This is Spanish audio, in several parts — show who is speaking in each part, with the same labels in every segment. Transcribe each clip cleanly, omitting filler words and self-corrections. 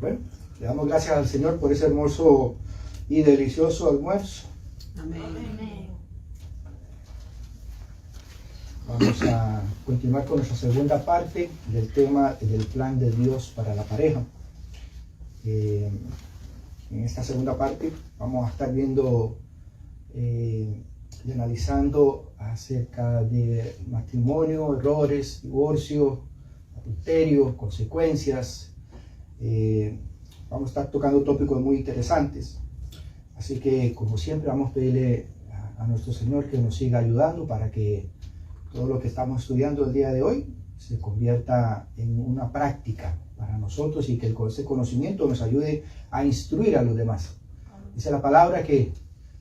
Speaker 1: Bueno, le damos gracias al Señor por ese hermoso y delicioso almuerzo.
Speaker 2: Amén.
Speaker 1: Vamos a continuar con nuestra segunda parte del tema del plan de Dios para la pareja. En esta segunda parte vamos a estar viendo y analizando acerca de matrimonio, errores, divorcio, adulterio, consecuencias. Vamos a estar tocando tópicos muy interesantes. Así que, como siempre, vamos a pedirle a nuestro Señor que nos siga ayudando para que todo lo que estamos estudiando el día de hoy se convierta en una práctica para nosotros y que ese conocimiento nos ayude a instruir a los demás. Dice la palabra que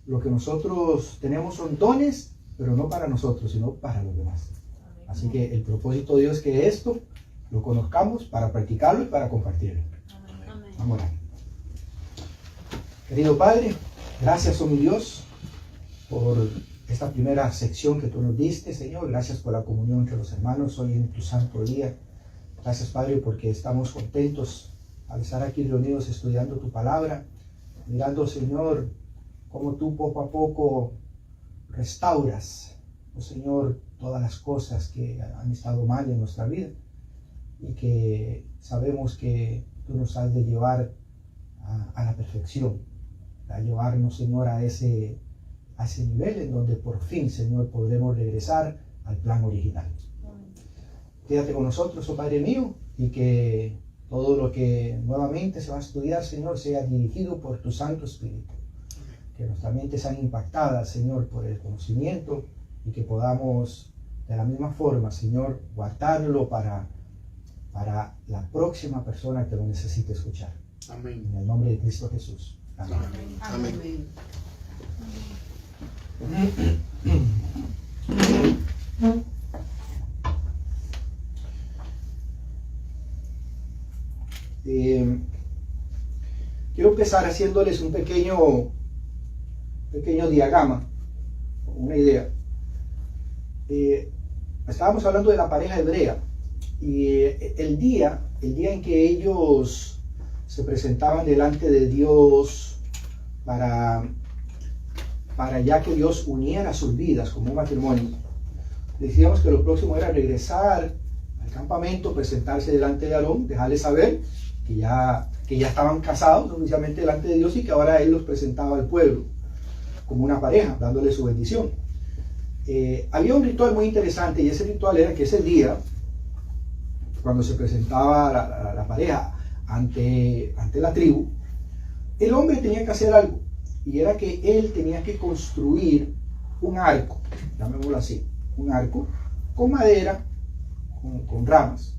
Speaker 1: lo que nosotros tenemos son dones, pero no para nosotros, sino para los demás. Así que el propósito de Dios es que esto lo conozcamos para practicarlo y para compartirlo. Vamos a orar. Querido Padre, gracias, oh mi Dios, por esta primera sección que tú nos diste, Señor. Gracias por la comunión entre los hermanos hoy en tu santo día. Gracias, Padre, porque estamos contentos al estar aquí reunidos estudiando tu palabra, mirando, Señor, cómo tú poco a poco restauras, oh Señor, todas las cosas que han estado mal en nuestra vida y que sabemos que tú nos has de llevar a la perfección, a llevarnos, Señor, a ese nivel en donde por fin, Señor, podremos regresar al plan original. Quédate con nosotros, oh Padre mío, y que todo lo que nuevamente se va a estudiar, Señor, sea dirigido por tu Santo Espíritu. Que nuestras mentes sean impactadas, Señor, por el conocimiento y que podamos de la misma forma, Señor, guardarlo para la próxima persona que lo necesite escuchar.
Speaker 3: Amén.
Speaker 1: En el nombre de Cristo Jesús. Amén.
Speaker 3: Amén.
Speaker 1: Quiero empezar haciéndoles un pequeño diagrama, una idea. Estábamos hablando de la pareja hebrea y el día en que ellos se presentaban delante de Dios para ya que Dios uniera sus vidas como un matrimonio. Decíamos que lo próximo era regresar al campamento, presentarse delante de Aarón, dejarle saber que ya estaban casados oficialmente delante de Dios y que ahora él los presentaba al pueblo como una pareja, dándole su bendición. Había un ritual muy interesante y ese ritual era que ese día, cuando se presentaba la pareja ante la tribu, el hombre tenía que hacer algo. Y era que él tenía que construir un arco, llamémoslo así, un arco con madera, con ramas.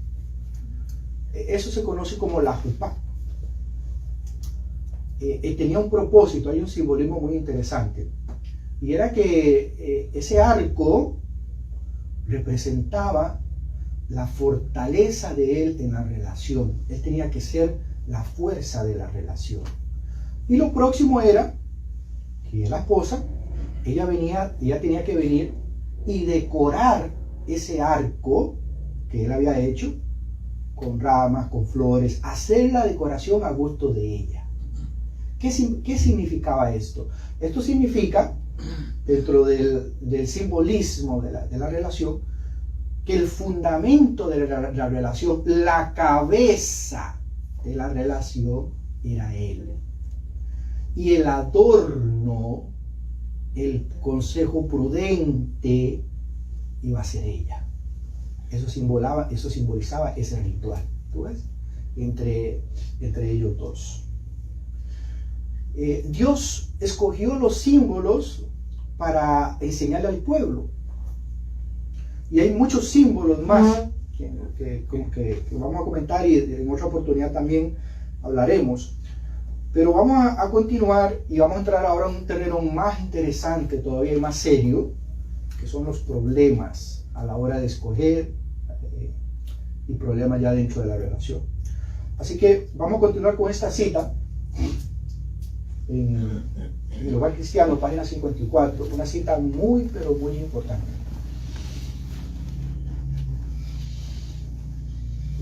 Speaker 1: Eso se conoce como la jupá. Tenía un propósito, hay un simbolismo muy interesante. Y era que ese arco representaba la fortaleza de él en la relación. Él tenía que ser la fuerza de la relación. Y lo próximo era que la esposa, ella tenía que venir y decorar ese arco que él había hecho con ramas, con flores, hacer la decoración a gusto de ella. ¿Qué significaba esto? Esto significa, dentro del simbolismo de la relación, que el fundamento de la relación, la cabeza de la relación era él. Y el adorno, el consejo prudente, iba a ser ella. Eso simbolizaba ese ritual, ¿tú ves? Entre ellos dos. Dios escogió los símbolos para enseñarle al pueblo. Y hay muchos símbolos más que vamos a comentar y en otra oportunidad también hablaremos. Pero vamos a continuar y vamos a entrar ahora en un terreno más interesante, todavía más serio, que son los problemas a la hora de escoger y problemas ya dentro de la relación. Así que vamos a continuar con esta cita en el Hogar Cristiano, página 54, una cita muy, pero muy importante.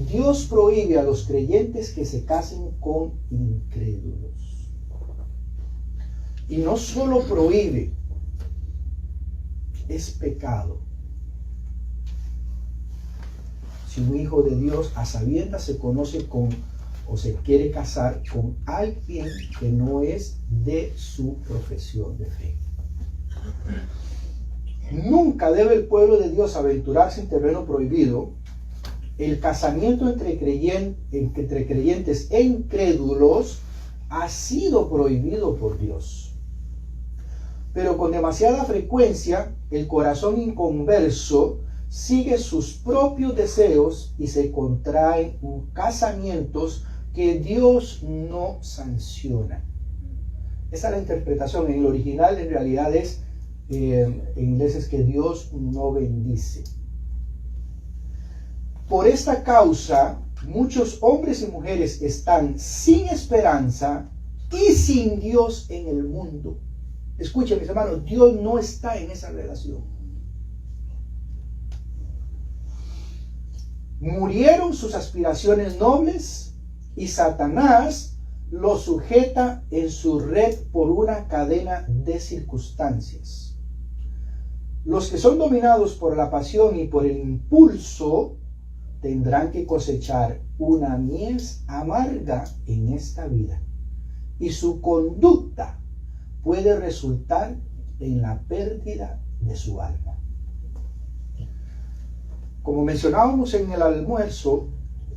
Speaker 1: Dios prohíbe a los creyentes que se casen con incrédulos. Y no solo prohíbe, es pecado. Si un hijo de Dios a sabiendas se conoce con o se quiere casar con alguien que no es de su profesión de fe. Nunca debe el pueblo de Dios aventurarse en terreno prohibido. El casamiento entre creyentes e incrédulos ha sido prohibido por Dios. Pero con demasiada frecuencia, el corazón inconverso sigue sus propios deseos y se contraen casamientos que Dios no sanciona. Esa es la interpretación. En el original, en realidad es, en inglés es que Dios no bendice. Por esta causa, muchos hombres y mujeres están sin esperanza y sin Dios en el mundo. Escuchen, mis hermanos, Dios no está en esa relación. Murieron sus aspiraciones nobles y Satanás los sujeta en su red por una cadena de circunstancias. Los que son dominados por la pasión y por el impulso tendrán que cosechar una mies amarga en esta vida, y su conducta puede resultar en la pérdida de su alma. Como mencionábamos en el almuerzo,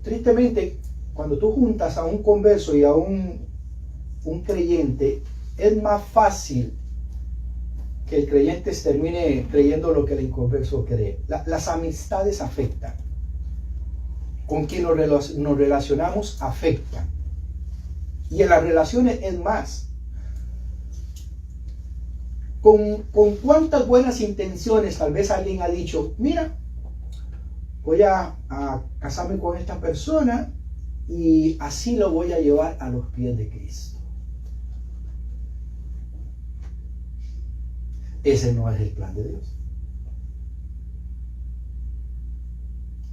Speaker 1: tristemente, cuando tú juntas a un converso y a un creyente, es más fácil que el creyente termine creyendo lo que el inconverso cree. Las amistades afectan. Con quien nos relacionamos afectan. Y en las relaciones es más. Con cuántas buenas intenciones tal vez alguien ha dicho, mira, voy a casarme con esta persona y así lo voy a llevar a los pies de Cristo. Ese no es el plan de Dios.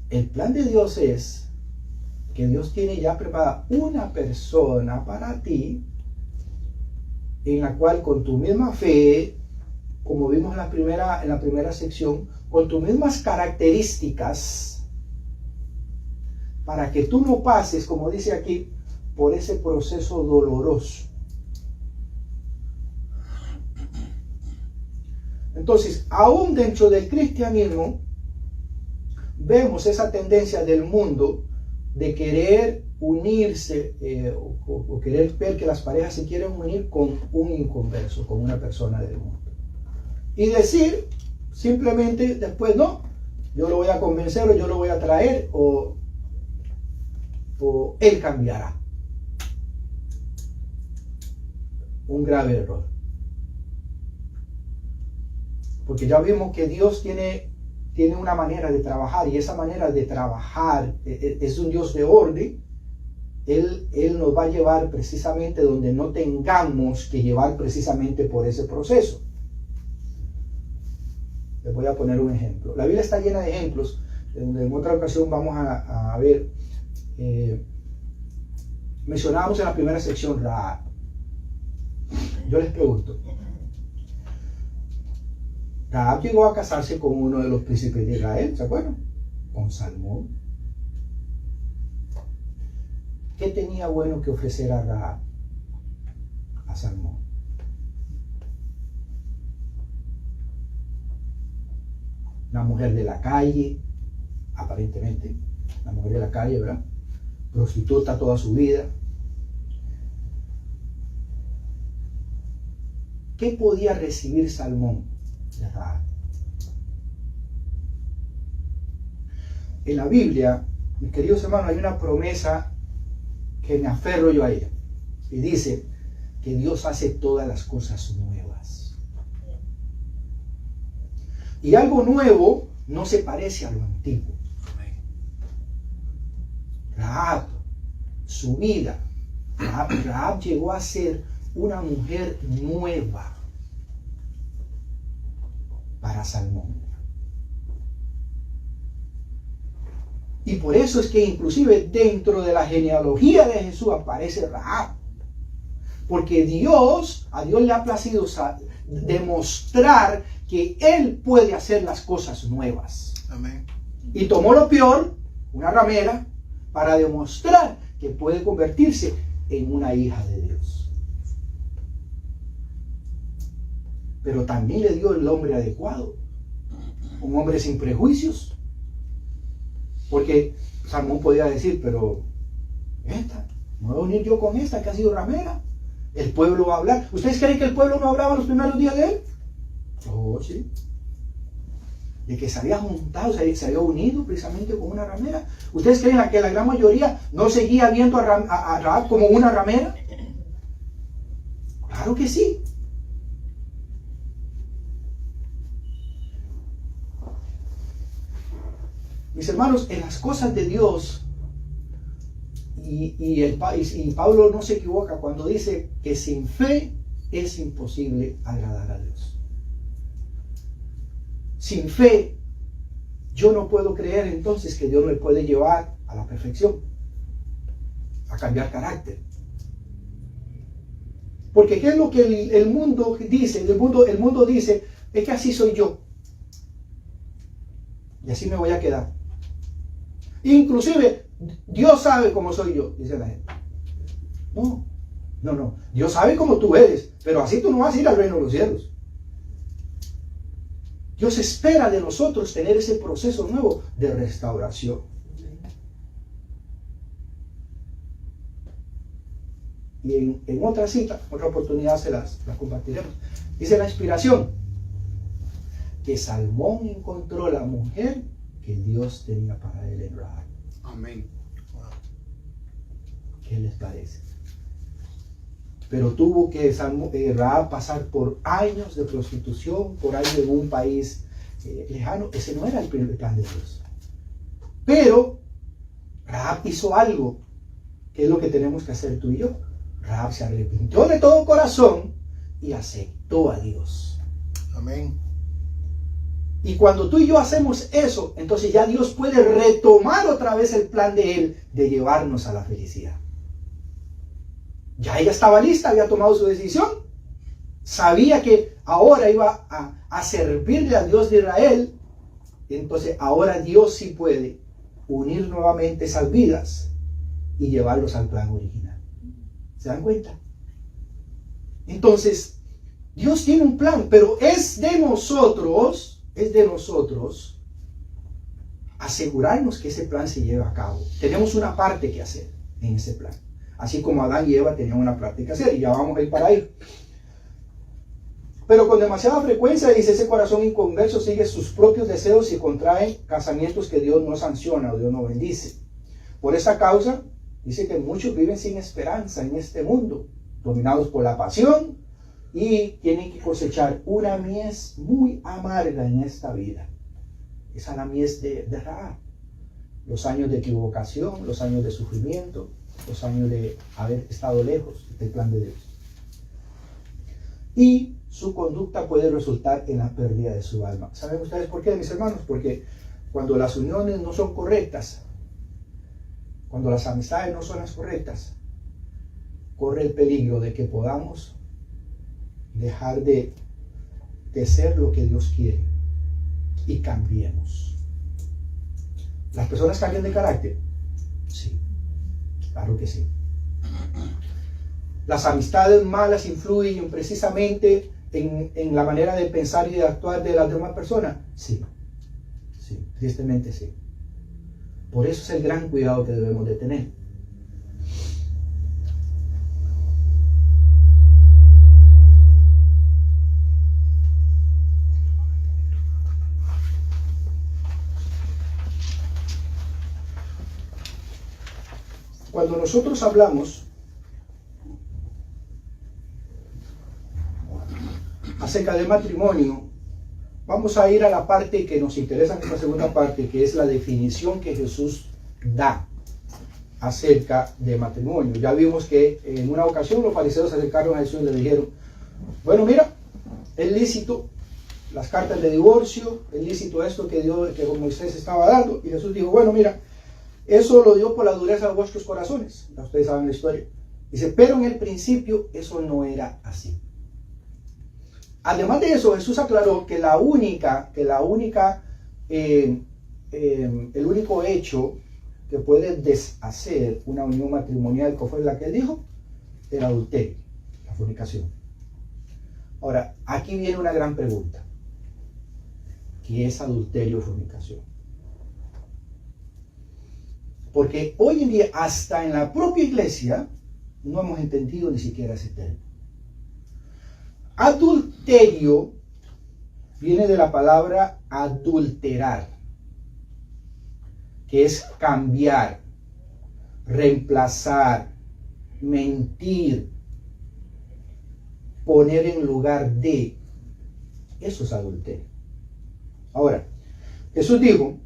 Speaker 1: El plan de Dios es que Dios tiene ya preparada una persona para ti, en la cual con tu misma fe, como vimos en la primera sección, con tus mismas características, para que tú no pases, como dice aquí, por ese proceso doloroso. Entonces, aún dentro del cristianismo, vemos esa tendencia del mundo de querer unirse o querer ver que las parejas se quieren unir con un inconverso, con una persona del mundo. Y decir simplemente después, no, yo lo voy a convencer o yo lo voy a traer o él cambiará. Un grave error. Porque ya vimos que Dios tiene una manera de trabajar, y esa manera de trabajar es un Dios de orden. Él nos va a llevar precisamente donde no tengamos que llevar precisamente por ese proceso. Les voy a poner un ejemplo. La Biblia está llena de ejemplos, donde en otra ocasión vamos a ver. Mencionábamos en la primera sección Rahab. Yo les pregunto, Rahab llegó a casarse con uno de los príncipes de Israel, ¿se acuerdan? Con Salmón. ¿Qué tenía bueno que ofrecer a Rahab? A Salmón. Una mujer de la calle, aparentemente, la mujer de la calle, ¿verdad? Prostituta toda su vida. ¿Qué podía recibir Salmón de Rahab? En la Biblia, mis queridos hermanos, hay una promesa que me aferro yo a ella. Y dice que Dios hace todas las cosas nuevas. Y algo nuevo no se parece a lo antiguo. Rahab, su vida, Rahab llegó a ser una mujer nueva para Salmón. Y Y por eso es que inclusive dentro de la genealogía de Jesús aparece Rahab. Porque a Dios le ha placido demostrar que Él puede hacer las cosas nuevas.
Speaker 2: Amén.
Speaker 1: Y tomó lo peor, una ramera, para demostrar que puede convertirse en una hija de Dios. Pero también le dio el hombre adecuado, un hombre sin prejuicios. Porque Salmón podía decir, pero esta, ¿me voy a unir yo con esta que ha sido ramera? El pueblo va a hablar. ¿Ustedes creen que el pueblo no hablaba los primeros días de él? Oh, sí. De que se había juntado, se había unido precisamente con una ramera. ¿Ustedes creen que la gran mayoría no seguía viendo a Rahab como una ramera? Claro que sí. Mis hermanos, en las cosas de Dios, y Pablo no se equivoca cuando dice que sin fe es imposible agradar a Dios. Sin fe, yo no puedo creer entonces que Dios me puede llevar a la perfección, a cambiar carácter. Porque ¿qué es lo que el mundo dice? El mundo dice, es que así soy yo. Y así me voy a quedar. Inclusive, Dios sabe cómo soy yo, dice la gente. No. Dios sabe cómo tú eres, pero así tú no vas a ir al reino de los cielos. Dios espera de nosotros tener ese proceso nuevo de restauración. Y en otra cita, otra oportunidad se las compartiremos. Dice la inspiración que Salmón encontró la mujer que Dios tenía para él en Rahab.
Speaker 2: Amén.
Speaker 1: ¿Qué les parece? Pero tuvo que Rahab pasar por años de prostitución, por años en un país lejano. Ese no era el primer plan de Dios. Pero Rahab hizo algo, que es lo que tenemos que hacer tú y yo. Rahab se arrepintió de todo corazón y aceptó a Dios.
Speaker 2: Amén.
Speaker 1: Y cuando tú y yo hacemos eso, entonces ya Dios puede retomar otra vez el plan de Él de llevarnos a la felicidad. Ya ella estaba lista, había tomado su decisión. Sabía que ahora iba a servirle al Dios de Israel. Entonces ahora Dios sí puede unir nuevamente esas vidas y llevarlos al plan original. ¿Se dan cuenta? Entonces, Dios tiene un plan, pero es de nosotros asegurarnos que ese plan se lleve a cabo. Tenemos una parte que hacer en ese plan. Así como Adán y Eva tenían una parte que hacer, y ya vamos a ir para ahí. Pero con demasiada frecuencia, dice, ese corazón inconverso sigue sus propios deseos y contrae casamientos que Dios no sanciona o Dios no bendice. Por esta causa, dice que muchos viven sin esperanza en este mundo, dominados por la pasión, y tienen que cosechar una mies muy amarga en esta vida. Esa es la mies de Rahab. Los años de equivocación, los años de sufrimiento, los años de haber estado lejos del plan de Dios. Y su conducta puede resultar en la pérdida de su alma. ¿Saben ustedes por qué, mis hermanos? Porque cuando las uniones no son correctas, cuando las amistades no son las correctas, corre el peligro de que podamos dejar de ser lo que Dios quiere y cambiemos. ¿Las personas cambian de carácter? Sí, claro que sí. ¿Las amistades malas influyen precisamente en la manera de pensar y de actuar de las demás personas? Sí, tristemente sí. Por eso es el gran cuidado que debemos de tener. Cuando nosotros hablamos acerca del matrimonio, vamos a ir a la parte que nos interesa en esta segunda parte, que es la definición que Jesús da acerca de matrimonio. Ya vimos que en una ocasión los fariseos se acercaron a Jesús y le dijeron, bueno, mira, es lícito las cartas de divorcio, es lícito esto que Moisés estaba dando. Y Jesús dijo, bueno, mira, Eso lo dio por la dureza de vuestros corazones. Ya ustedes saben la historia. Dice, pero en el principio eso no era así. Además de eso, Jesús aclaró que el único hecho que puede deshacer una unión matrimonial, ¿cuál fue la que él dijo? El adulterio, la fornicación. Ahora, aquí viene una gran pregunta. ¿Qué es adulterio y fornicación? Porque hoy en día, hasta en la propia iglesia, no hemos entendido ni siquiera ese término. Adulterio viene de la palabra adulterar, que es cambiar, reemplazar, mentir, poner en lugar de. Eso es adulterio. Ahora, Jesús dijo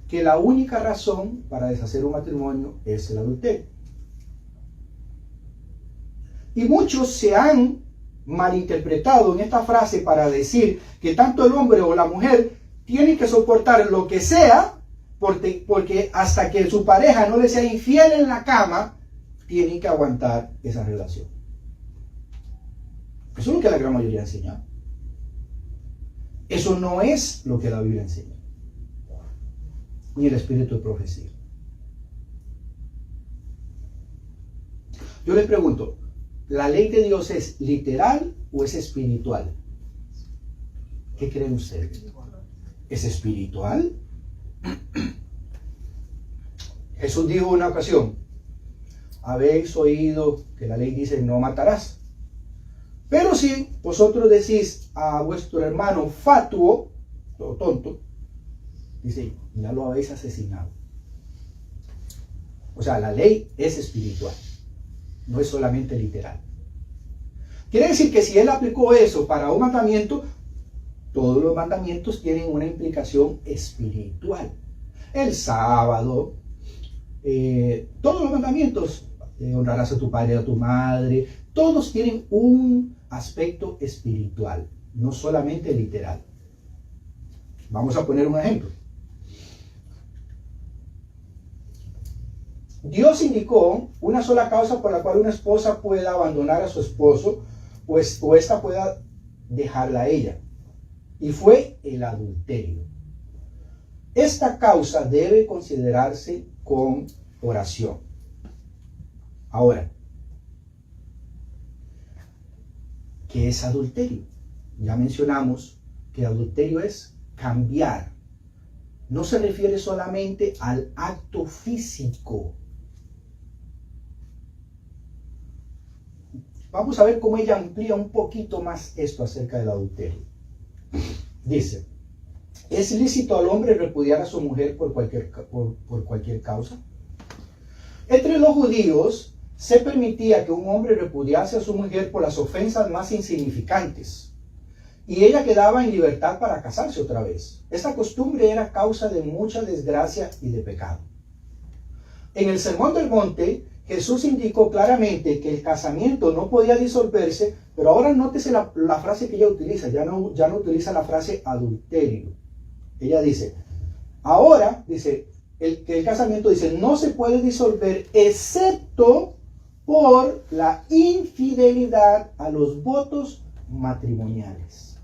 Speaker 1: que la única razón para deshacer un matrimonio es el adulterio. Y muchos se han malinterpretado en esta frase para decir que tanto el hombre o la mujer tienen que soportar lo que sea, porque hasta que su pareja no le sea infiel en la cama, tienen que aguantar esa relación. Eso es lo que la gran mayoría enseña. Eso no es lo que la Biblia enseña, ni el espíritu de profecía. Yo les pregunto, ¿la ley de Dios es literal o es espiritual? ¿Qué creen ustedes? ¿Es espiritual? Jesús dijo en una ocasión, habéis oído que la ley dice no matarás. Pero si vosotros decís a vuestro hermano fatuo, todo tonto, dice, ya lo habéis asesinado. O sea, la ley es espiritual, no es solamente literal. Quiere decir que si él aplicó eso para un mandamiento, todos los mandamientos tienen una implicación espiritual. El sábado, todos los mandamientos, honrarás a tu padre y a tu madre, todos tienen un aspecto espiritual, no solamente literal. Vamos a poner un ejemplo. Dios indicó una sola causa por la cual una esposa pueda abandonar a su esposo, pues, o ésta pueda dejarla a ella, y fue el adulterio. Esta causa debe considerarse con oración. Ahora, ¿qué es adulterio? Ya mencionamos que adulterio es cambiar. No se refiere solamente al acto físico. Vamos a ver cómo ella amplía un poquito más esto acerca del adulterio. Dice, ¿es lícito al hombre repudiar a su mujer por cualquier causa? Entre los judíos se permitía que un hombre repudiase a su mujer por las ofensas más insignificantes, y ella quedaba en libertad para casarse otra vez. Esta costumbre era causa de mucha desgracia y de pecado. En el Sermón del Monte, Jesús indicó claramente que el casamiento no podía disolverse, pero ahora nótese la frase que ella utiliza, ya no utiliza la frase adulterio. Ella dice, ahora, dice, que el casamiento, dice, no se puede disolver excepto por la infidelidad a los votos matrimoniales.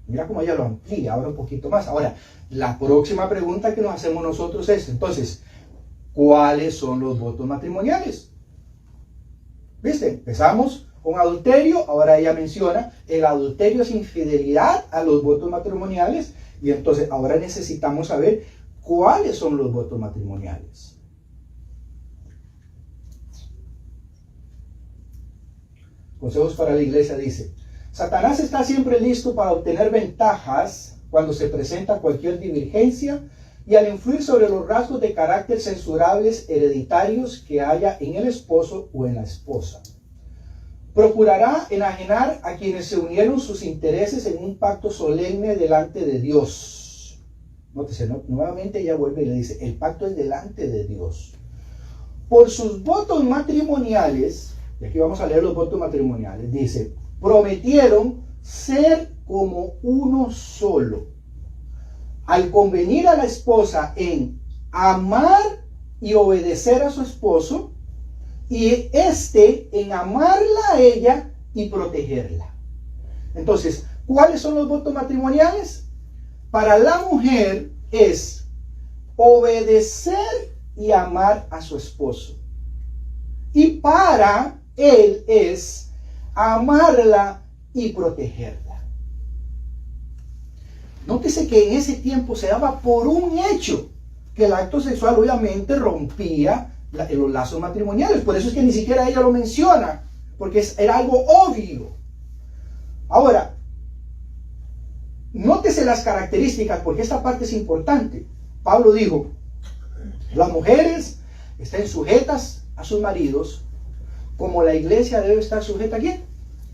Speaker 1: Mira cómo ella lo amplía ahora un poquito más. Ahora, la próxima pregunta que nos hacemos nosotros es, entonces, ¿cuáles son los votos matrimoniales? ¿Viste? Empezamos con adulterio, ahora ella menciona, el adulterio es infidelidad a los votos matrimoniales, y entonces ahora necesitamos saber cuáles son los votos matrimoniales. Consejos para la iglesia dice, Satanás está siempre listo para obtener ventajas cuando se presenta cualquier divergencia y al influir sobre los rasgos de carácter censurables hereditarios que haya en el esposo o en la esposa. Procurará enajenar a quienes se unieron sus intereses en un pacto solemne delante de Dios. Nótese, nuevamente ella vuelve y le dice, el pacto es delante de Dios. Por sus votos matrimoniales, y aquí vamos a leer los votos matrimoniales, dice, prometieron ser como uno solo. al convenir a la esposa en amar y obedecer a su esposo, y en amarla a ella y protegerla. Entonces, ¿cuáles son los votos matrimoniales? Para la mujer es obedecer y amar a su esposo. Y para él es amarla y protegerla. Nótese que en ese tiempo se daba por un hecho que el acto sexual obviamente rompía los lazos matrimoniales. Por eso es que ni siquiera ella lo menciona, porque era algo obvio. Ahora, nótese las características, porque esta parte es importante. Pablo dijo, las mujeres estén sujetas a sus maridos, como la iglesia debe estar sujeta ¿a quién?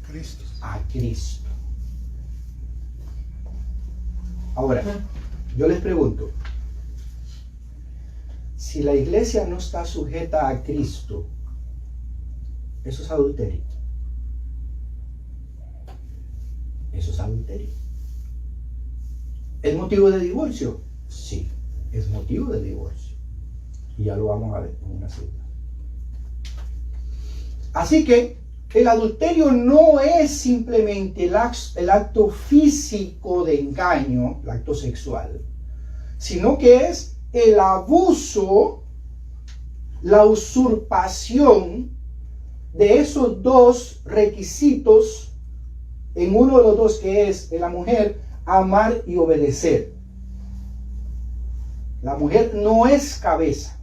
Speaker 2: Cristo.
Speaker 1: A Cristo. Ahora, yo les pregunto, si la iglesia no está sujeta a Cristo, eso es adulterio. Eso es adulterio. ¿Es motivo de divorcio? Sí, es motivo de divorcio. Y ya lo vamos a ver en una cita. Así que el adulterio no es simplemente el acto físico de engaño, el acto sexual, sino que es el abuso, la usurpación de esos dos requisitos en uno de los dos, que es en la mujer amar y obedecer. La mujer no es cabeza.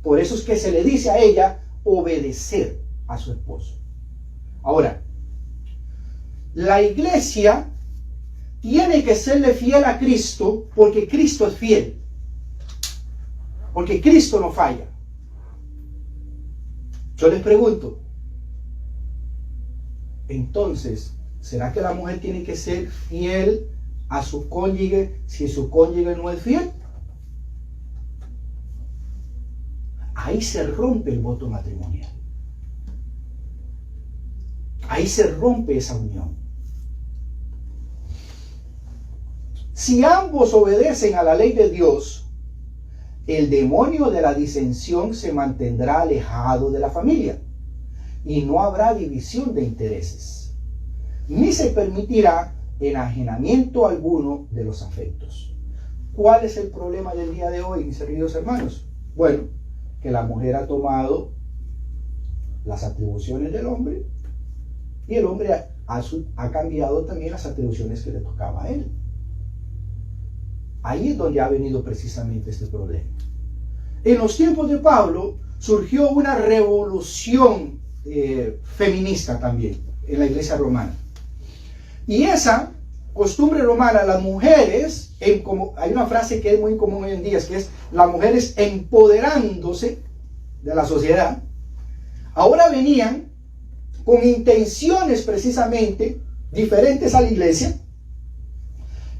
Speaker 1: Por eso es que se le dice a ella obedecer a su esposo. Ahora, la iglesia tiene que serle fiel a Cristo porque Cristo es fiel. Porque Cristo no falla. Yo les pregunto, entonces, ¿será que la mujer tiene que ser fiel a su cónyuge si su cónyuge no es fiel? Ahí se rompe el voto matrimonial. Ahí se rompe esa unión. Si ambos obedecen a la ley de Dios, el demonio de la disensión se mantendrá alejado de la familia y no habrá división de intereses, ni se permitirá enajenamiento alguno de los afectos. ¿Cuál es el problema del día de hoy, mis queridos hermanos? Bueno, que la mujer ha tomado las atribuciones del hombre y el hombre ha cambiado también las atribuciones que le tocaba a él. Ahí es donde ha venido precisamente este problema. En los tiempos de Pablo surgió una revolución feminista también en la iglesia romana. Y esa costumbre romana, las mujeres, hay una frase que es muy común hoy en día, que es las mujeres empoderándose de la sociedad, ahora venían con intenciones precisamente diferentes a la iglesia.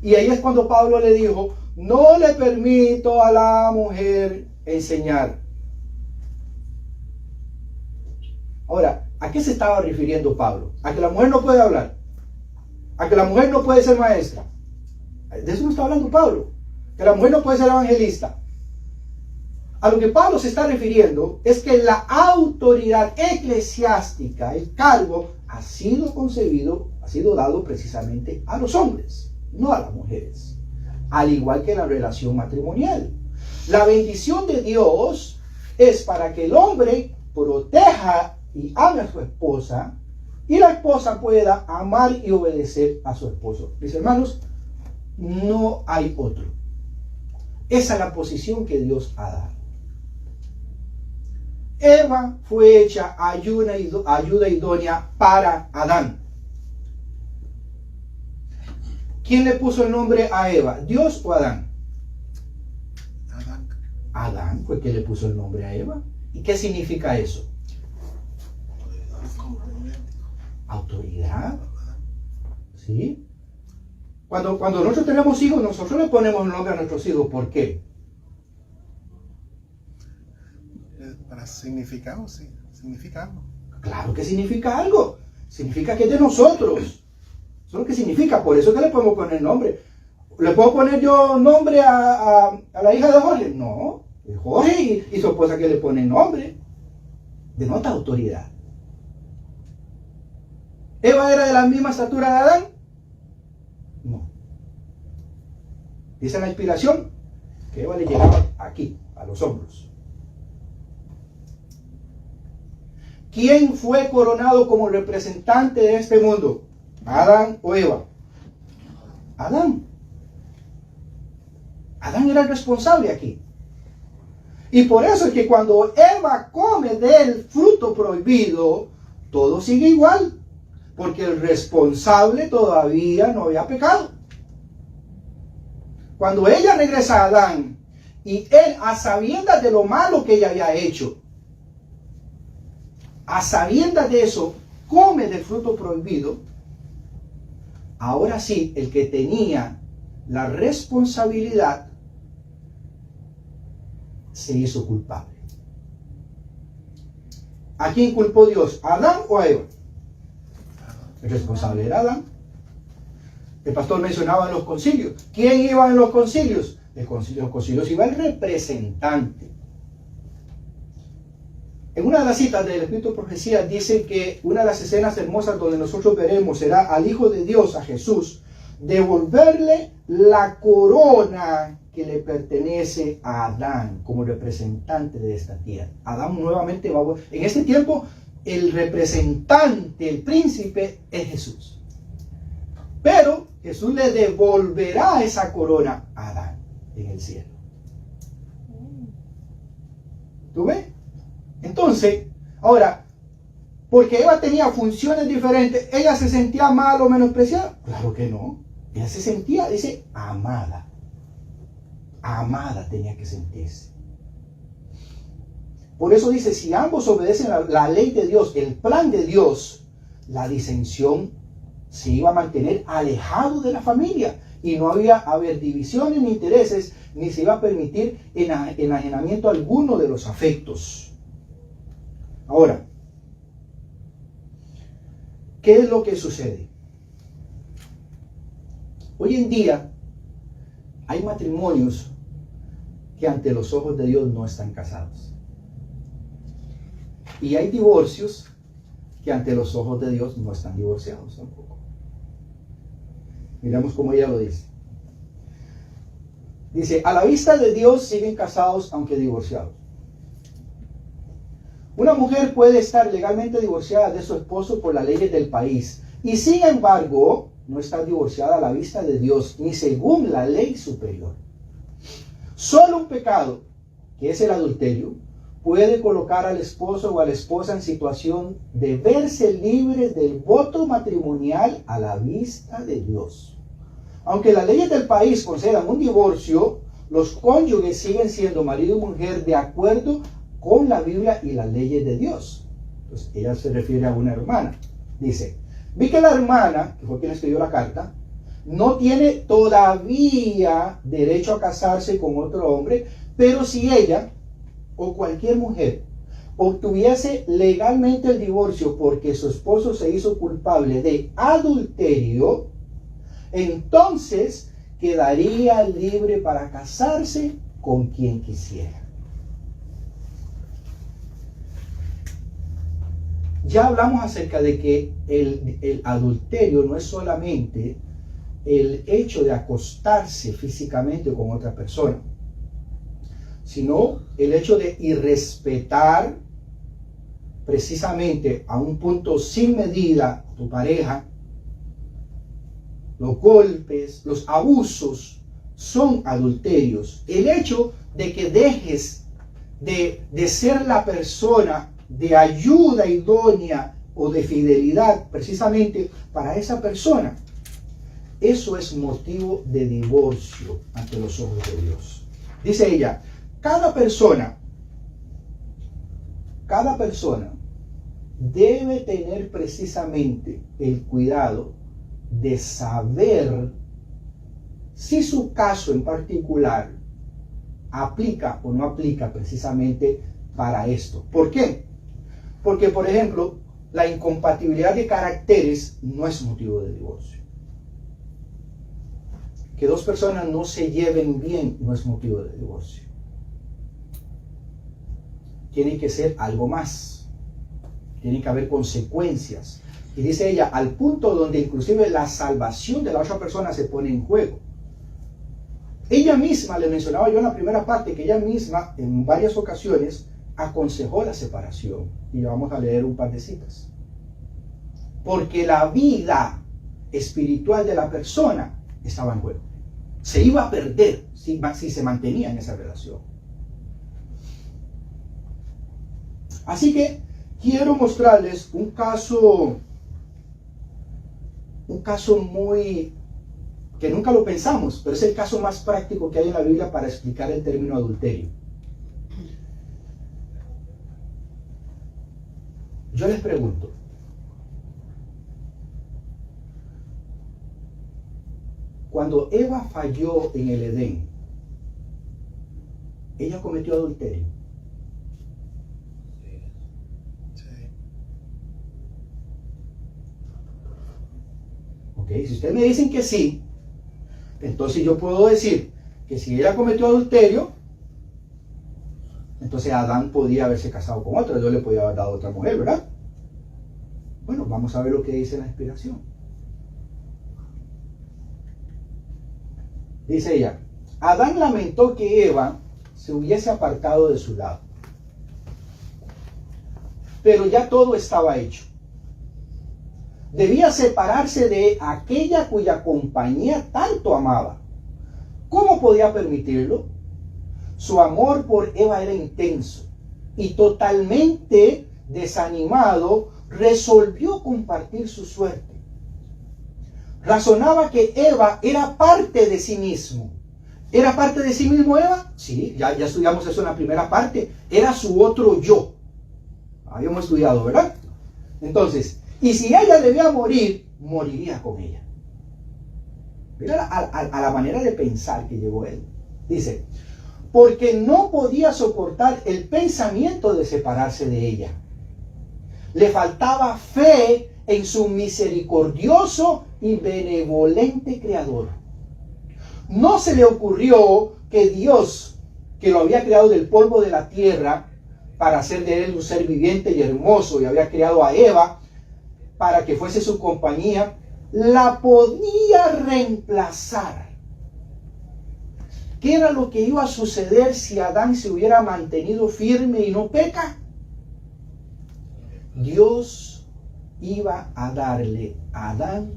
Speaker 1: Y ahí es cuando Pablo le dijo, no le permito a la mujer enseñar. Ahora, ¿a qué se estaba refiriendo Pablo? ¿A que la mujer no puede hablar? ¿A que la mujer no puede ser maestra? De eso no está hablando Pablo. Que la mujer no puede ser evangelista. A lo que Pablo se está refiriendo es que la autoridad eclesiástica, el cargo, ha sido concebido, ha sido dado precisamente a los hombres, no a las mujeres. Al igual que la relación matrimonial. La bendición de Dios es para que el hombre proteja y ame a su esposa y la esposa pueda amar y obedecer a su esposo. Mis hermanos, no hay otro. Esa es la posición que Dios ha dado. Eva fue hecha ayuda idónea para Adán. ¿Quién le puso el nombre a Eva? ¿Dios o Adán?
Speaker 2: Adán.
Speaker 1: Adán fue quien le puso el nombre a Eva. ¿Y qué significa eso? Autoridad. ¿Sí? Cuando nosotros tenemos hijos, nosotros le ponemos el nombre a nuestros hijos. ¿Por qué?
Speaker 2: Para significado, sí. Significa algo.
Speaker 1: Claro que significa algo. Significa que es de nosotros. Eso es lo que significa. Por eso es que le podemos poner el nombre. ¿Le puedo poner yo nombre a la hija de Jorge? No. Jorge y su esposa que le ponen nombre. Denota autoridad. ¿Eva era de la misma estatura de Adán? No. Dice la inspiración que Eva le llegaba aquí, a los hombros. ¿Quién fue coronado como representante de este mundo? ¿Adán o Eva? Adán. Adán era el responsable aquí. Y por eso es que cuando Eva come del fruto prohibido, todo sigue igual. Porque el responsable todavía no había pecado. Cuando ella regresa a Adán y él, a sabiendas de lo malo que ella había hecho, a sabiendas de eso, come del fruto prohibido, ahora sí, el que tenía la responsabilidad se hizo culpable. ¿A quién culpó Dios? ¿A Adán o a Eva? El responsable era Adán. El pastor mencionaba en los concilios. ¿Quién iba en los concilios? En los concilios iba el representante. En una de las citas del Espíritu de Profecía dice que una de las escenas hermosas donde nosotros veremos será al Hijo de Dios, a Jesús, devolverle la corona que le pertenece a Adán como representante de esta tierra. Adán nuevamente va a... En este tiempo, el representante, el príncipe, es Jesús. Pero Jesús le devolverá esa corona a Adán en el cielo. ¿Tú ves? Entonces, ahora, porque Eva tenía funciones diferentes, ¿ella se sentía mal o menospreciada? Claro que no. Ella se sentía, dice, amada. Amada tenía que sentirse. Por eso dice, si ambos obedecen la ley de Dios, el plan de Dios, la disensión se iba a mantener alejado de la familia y no había a haber divisiones ni intereses, ni se iba a permitir enajenamiento alguno de los afectos. Ahora, ¿qué es lo que sucede? Hoy en día hay matrimonios que ante los ojos de Dios no están casados. Y hay divorcios que ante los ojos de Dios no están divorciados tampoco. Miramos cómo ella lo dice. Dice, a la vista de Dios siguen casados aunque divorciados. Una mujer puede estar legalmente divorciada de su esposo por las leyes del país y sin embargo no está divorciada a la vista de Dios ni según la ley superior. Solo un pecado, que es el adulterio, puede colocar al esposo o a la esposa en situación de verse libres del voto matrimonial a la vista de Dios. Aunque las leyes del país concedan un divorcio, los cónyuges siguen siendo marido y mujer de acuerdo con la Biblia y las leyes de Dios. Entonces, ella se refiere a una hermana. Dice, vi que la hermana, que fue quien escribió la carta, no tiene todavía derecho a casarse con otro hombre, pero si ella o cualquier mujer obtuviese legalmente el divorcio porque su esposo se hizo culpable de adulterio, entonces quedaría libre para casarse con quien quisiera. Ya hablamos acerca de que el adulterio no es solamente el hecho de acostarse físicamente con otra persona, sino el hecho de irrespetar precisamente a un punto sin medida a tu pareja. Los golpes, los abusos son adulterios. El hecho de que dejes de ser la persona de ayuda idónea o de fidelidad precisamente para esa persona, eso es motivo de divorcio ante los ojos de Dios. Dice ella, cada persona debe tener precisamente el cuidado de saber si su caso en particular aplica o no aplica precisamente para esto. ¿Por qué? Porque, por ejemplo, la incompatibilidad de caracteres no es motivo de divorcio. ¿Ok? que dos personas no se lleven bien no es motivo de divorcio. Tiene que ser algo más. Tiene que haber consecuencias. Y dice ella, al punto donde inclusive la salvación de la otra persona se pone en juego. Ella misma, le mencionaba yo en la primera parte, que ella misma en varias ocasiones aconsejó la separación. Y vamos a leer un par de citas. Porque la vida espiritual de la persona estaba en juego. Se iba a perder si se mantenía en esa relación. Así que quiero mostrarles un caso muy, que nunca lo pensamos, pero es el caso más práctico que hay en la Biblia para explicar el término adulterio. Yo les pregunto, cuando Eva falló en el Edén, ¿ella cometió adulterio?
Speaker 2: Sí.
Speaker 1: Ok, si ustedes me dicen que sí, entonces yo puedo decir que si ella cometió adulterio, entonces Adán podía haberse casado con otra, yo le podía haber dado a otra mujer, ¿verdad? Bueno, vamos a ver lo que dice la inspiración. Dice ella, Adán lamentó que Eva se hubiese apartado de su lado, pero ya todo estaba hecho. Debía separarse de aquella cuya compañía tanto amaba. ¿Cómo podía permitirlo? Su amor por Eva era intenso y totalmente desanimado, resolvió compartir su suerte. Razonaba que Eva era parte de sí mismo. ¿Era parte de sí mismo Eva? Sí, ya estudiamos eso en la primera parte. Era su otro yo. Habíamos estudiado, ¿verdad? Entonces, y si ella debía morir, moriría con ella. Mira a la manera de pensar que llegó él. Dice, porque no podía soportar el pensamiento de separarse de ella. Le faltaba fe en su misericordioso y benevolente Creador. No se le ocurrió que Dios, que lo había creado del polvo de la tierra para hacer de él un ser viviente y hermoso, y había creado a Eva para que fuese su compañía, la podía reemplazar. ¿Qué era lo que iba a suceder si Adán se hubiera mantenido firme y no peca? Dios iba a darle a Adán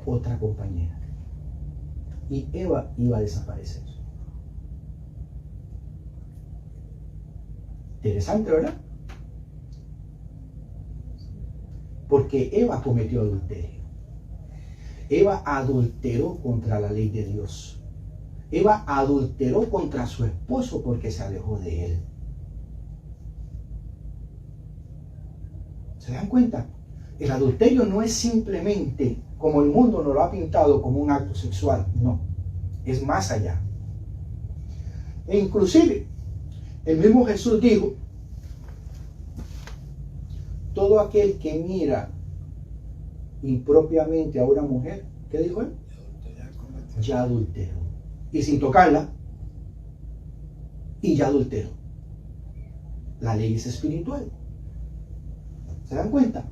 Speaker 1: otra compañera y Eva iba a desaparecer. Interesante, ¿verdad? Porque Eva cometió adulterio. Eva adulteró contra la ley de Dios. Eva adulteró contra su esposo porque se alejó de él. ¿Se dan cuenta? El adulterio no es simplemente, como el mundo nos lo ha pintado, como un acto sexual. No, es más allá. E inclusive, el mismo Jesús dijo, todo aquel que mira impropiamente a una mujer, ¿qué dijo él? Ya adulteró. Y sin tocarla, y ya adulteró. La ley es espiritual. ¿Se dan cuenta?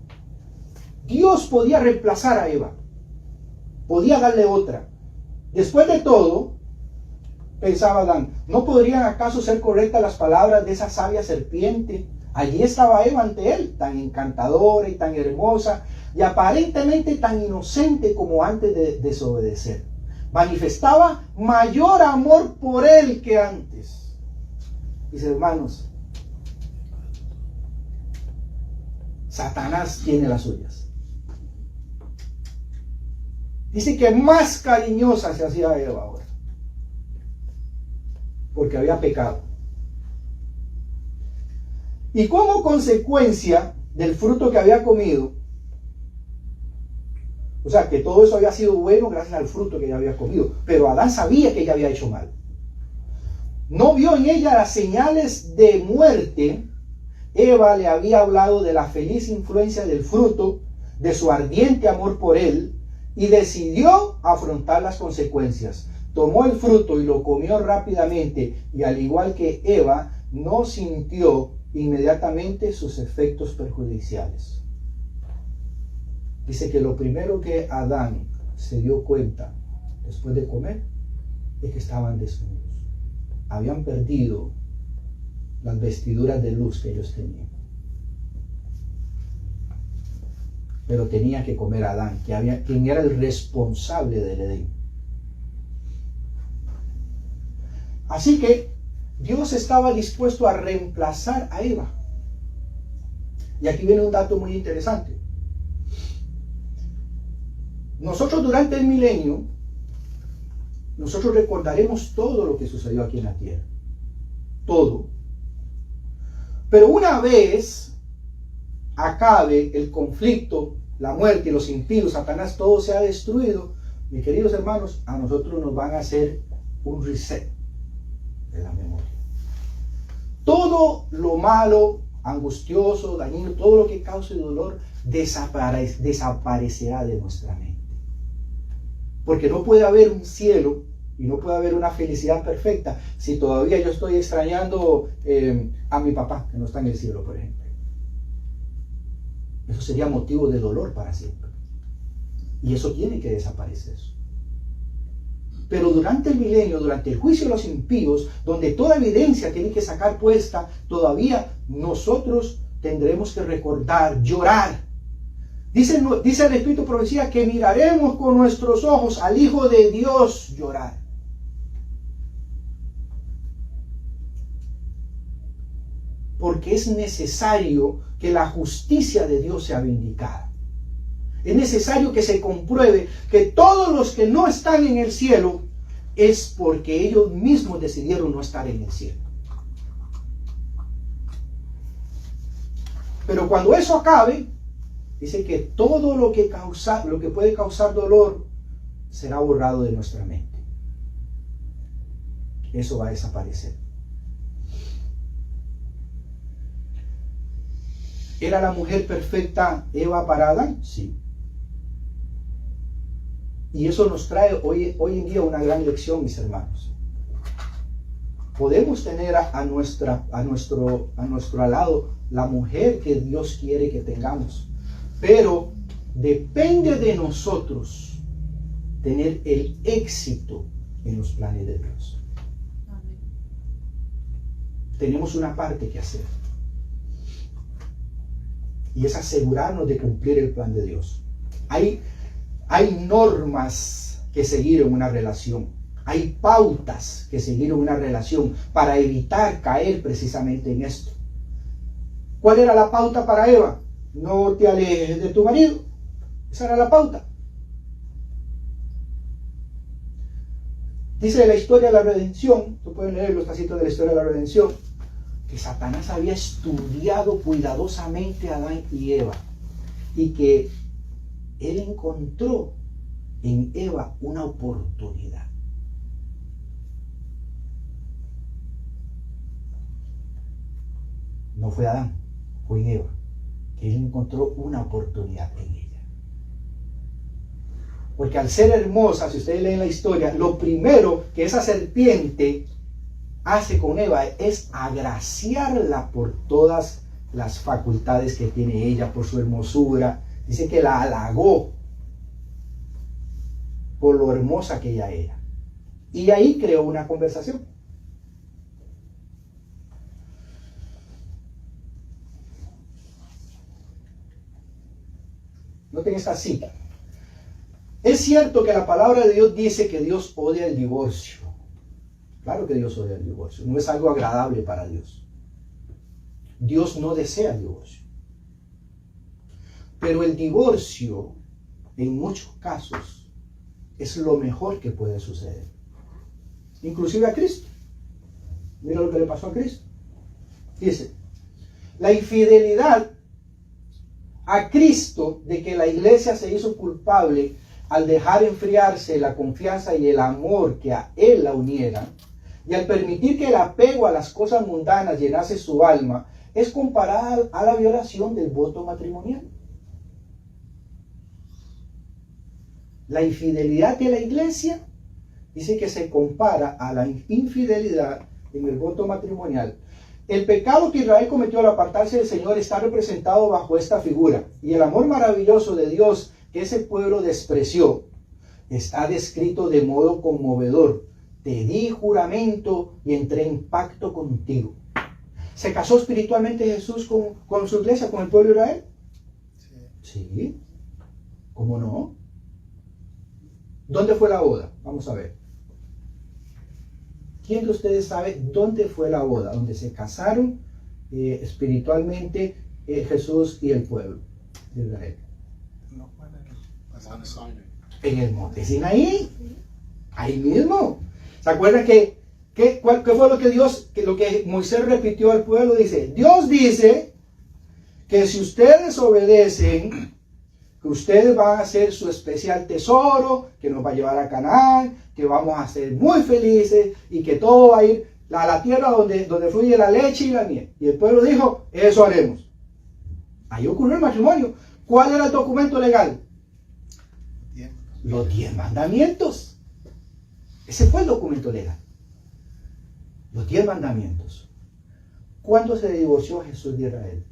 Speaker 1: Dios podía reemplazar a Eva. Podía darle otra. Después de todo, pensaba Adán, ¿no podrían acaso ser correctas las palabras de esa sabia serpiente? Allí estaba Eva ante él, tan encantadora y tan hermosa, y aparentemente tan inocente como antes de desobedecer. Manifestaba mayor amor por él que antes. Mis hermanos, Satanás tiene las suyas. Dice que más cariñosa se hacía Eva ahora, porque había pecado. Y como consecuencia del fruto que había comido, o sea, que todo eso había sido bueno gracias al fruto que ella había comido, pero Adán sabía que ella había hecho mal. No vio en ella las señales de muerte. Eva le había hablado de la feliz influencia del fruto, de su ardiente amor por él, y decidió afrontar las consecuencias. Tomó el fruto y lo comió rápidamente, y al igual que Eva, no sintió inmediatamente sus efectos perjudiciales. Dice que lo primero que Adán se dio cuenta después de comer es que estaban desnudos. Habían perdido las vestiduras de luz que ellos tenían. Pero tenía que comer Adán, quien era el responsable del Edén. Así que Dios estaba dispuesto a reemplazar a Eva. Y aquí viene un dato muy interesante. Nosotros durante el milenio, nosotros recordaremos todo lo que sucedió aquí en la tierra. Todo. Pero una vez acabe el conflicto, la muerte, los impíos, Satanás, todo se ha destruido, mis queridos hermanos, a nosotros nos van a hacer un reset de la memoria. Todo lo malo, angustioso, dañino, todo lo que cause dolor, desaparecerá de nuestra mente. Porque no puede haber un cielo y no puede haber una felicidad perfecta si todavía yo estoy extrañando a mi papá, que no está en el cielo, por ejemplo. Eso sería motivo de dolor para siempre. Y eso tiene que desaparecer. Pero durante el milenio, durante el juicio de los impíos, donde toda evidencia tiene que sacar puesta, todavía nosotros tendremos que recordar, llorar. Dice el Espíritu Profecía que miraremos con nuestros ojos al Hijo de Dios llorar. Porque es necesario que la justicia de Dios sea vindicada. Es necesario que se compruebe que todos los que no están en el cielo es porque ellos mismos decidieron no estar en el cielo. Pero cuando eso acabe, dice que todo lo que puede causar dolor será borrado de nuestra mente. Eso va a desaparecer. ¿Era la mujer perfecta Eva para Adán? Sí. Y eso nos trae hoy en día una gran lección, mis hermanos. Podemos tener a nuestro lado la mujer que Dios quiere que tengamos, pero depende de nosotros tener el éxito en los planes de Dios. Amén. Tenemos una parte que hacer. Y es asegurarnos de cumplir el plan de Dios. Hay normas que seguir en una relación. Hay pautas que seguir en una relación para evitar caer precisamente en esto. ¿Cuál era la pauta para Eva? No te alejes de tu marido. Esa era la pauta. Dice la historia de la redención, tú puedes leer los tacitos de la historia de la redención, que Satanás había estudiado cuidadosamente a Adán y Eva y que él encontró en Eva una oportunidad. No fue Adán, fue en Eva, que él encontró una oportunidad en ella. Porque al ser hermosa, si ustedes leen la historia, lo primero que esa serpiente hace con Eva es agraciarla por todas las facultades que tiene ella, por su hermosura. Dice que la halagó por lo hermosa que ella era. Y ahí creó una conversación. Noten esta cita. Es cierto que la palabra de Dios dice que Dios odia el divorcio. Claro que Dios odia el divorcio. No es algo agradable para Dios. Dios no desea el divorcio. Pero el divorcio, en muchos casos, es lo mejor que puede suceder. Inclusive a Cristo. Mira lo que le pasó a Cristo. Dice, la infidelidad a Cristo de que la iglesia se hizo culpable al dejar enfriarse la confianza y el amor que a Él la unieran, y al permitir que el apego a las cosas mundanas llenase su alma, es comparada a la violación del voto matrimonial. La infidelidad de la iglesia dice que se compara a la infidelidad en el voto matrimonial. El pecado que Israel cometió al apartarse del Señor está representado bajo esta figura. Y el amor maravilloso de Dios que ese pueblo despreció está descrito de modo conmovedor. Te di juramento y entré en pacto contigo. ¿Se casó espiritualmente Jesús con su iglesia, con el pueblo de Israel? Sí. ¿Cómo no? ¿Dónde fue la boda? Vamos a ver. ¿Quién de ustedes sabe dónde fue la boda? Donde se casaron espiritualmente Jesús y el pueblo de Israel.
Speaker 2: No fue
Speaker 1: En el monte Sinaí. Ahí mismo. ¿Se acuerdan qué fue lo que Moisés repitió al pueblo? Dice, Dios dice que si ustedes obedecen, que ustedes van a ser su especial tesoro, que nos va a llevar a Canaán, que vamos a ser muy felices y que todo va a ir a la tierra donde fluye la leche y la miel. Y el pueblo dijo, eso haremos. Ahí ocurrió el matrimonio. ¿Cuál era el documento legal? Los 10 mandamientos. Ese fue el documento legal. Los 10 mandamientos. ¿Cuándo se divorció Jesús de Israel?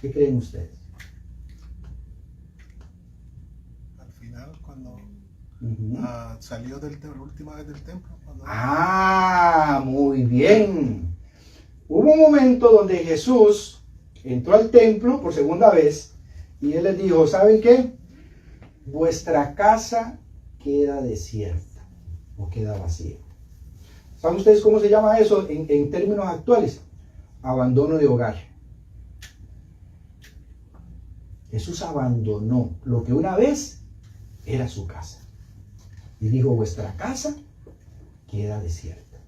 Speaker 1: ¿Qué creen ustedes?
Speaker 2: Al final, cuando salió la última vez del templo.
Speaker 1: Muy bien. Hubo un momento donde Jesús entró al templo por segunda vez y él les dijo, ¿saben qué? Vuestra casa queda desierta o queda vacía. ¿Saben ustedes cómo se llama eso en términos actuales? Abandono de hogar. Jesús abandonó lo que una vez era su casa. Y dijo, vuestra casa queda desierta.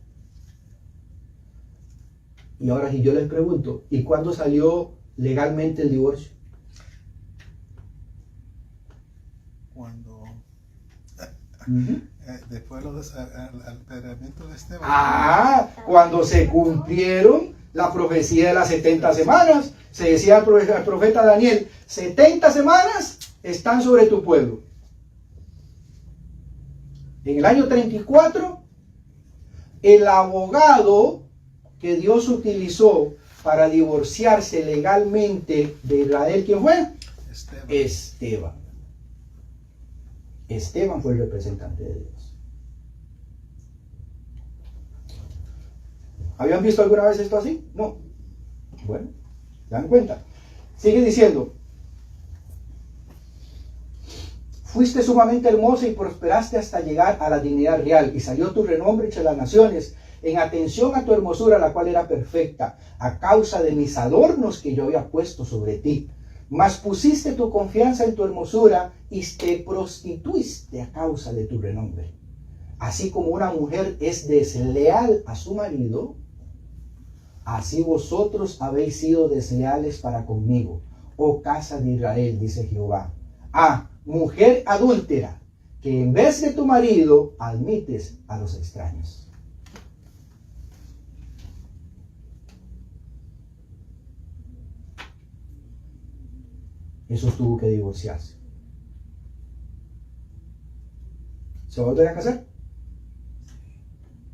Speaker 1: Y ahora si yo les pregunto, ¿y cuándo salió legalmente el divorcio?
Speaker 2: Cuando después del apedreamiento de Esteban.
Speaker 1: Cuando se cumplieron la profecía de las 70 semanas. Se decía al profeta Daniel, 70 semanas están sobre tu pueblo. En el año 34, el abogado que Dios utilizó para divorciarse legalmente de Israel, ¿quién fue? Esteban. Esteban fue el representante de Dios. ¿Habían visto alguna vez esto así? No. Bueno, ¿se dan cuenta? Sigue diciendo, fuiste sumamente hermosa y prosperaste hasta llegar a la dignidad real, y salió tu renombre entre las naciones, en atención a tu hermosura, la cual era perfecta, a causa de mis adornos que yo había puesto sobre ti. Mas pusiste tu confianza en tu hermosura y te prostituiste a causa de tu renombre. Así como una mujer es desleal a su marido, así vosotros habéis sido desleales para conmigo, oh casa de Israel, dice Jehová. Mujer adúltera, que en vez de tu marido admites a los extraños. Jesús tuvo que divorciarse. ¿Se va a volver a casar?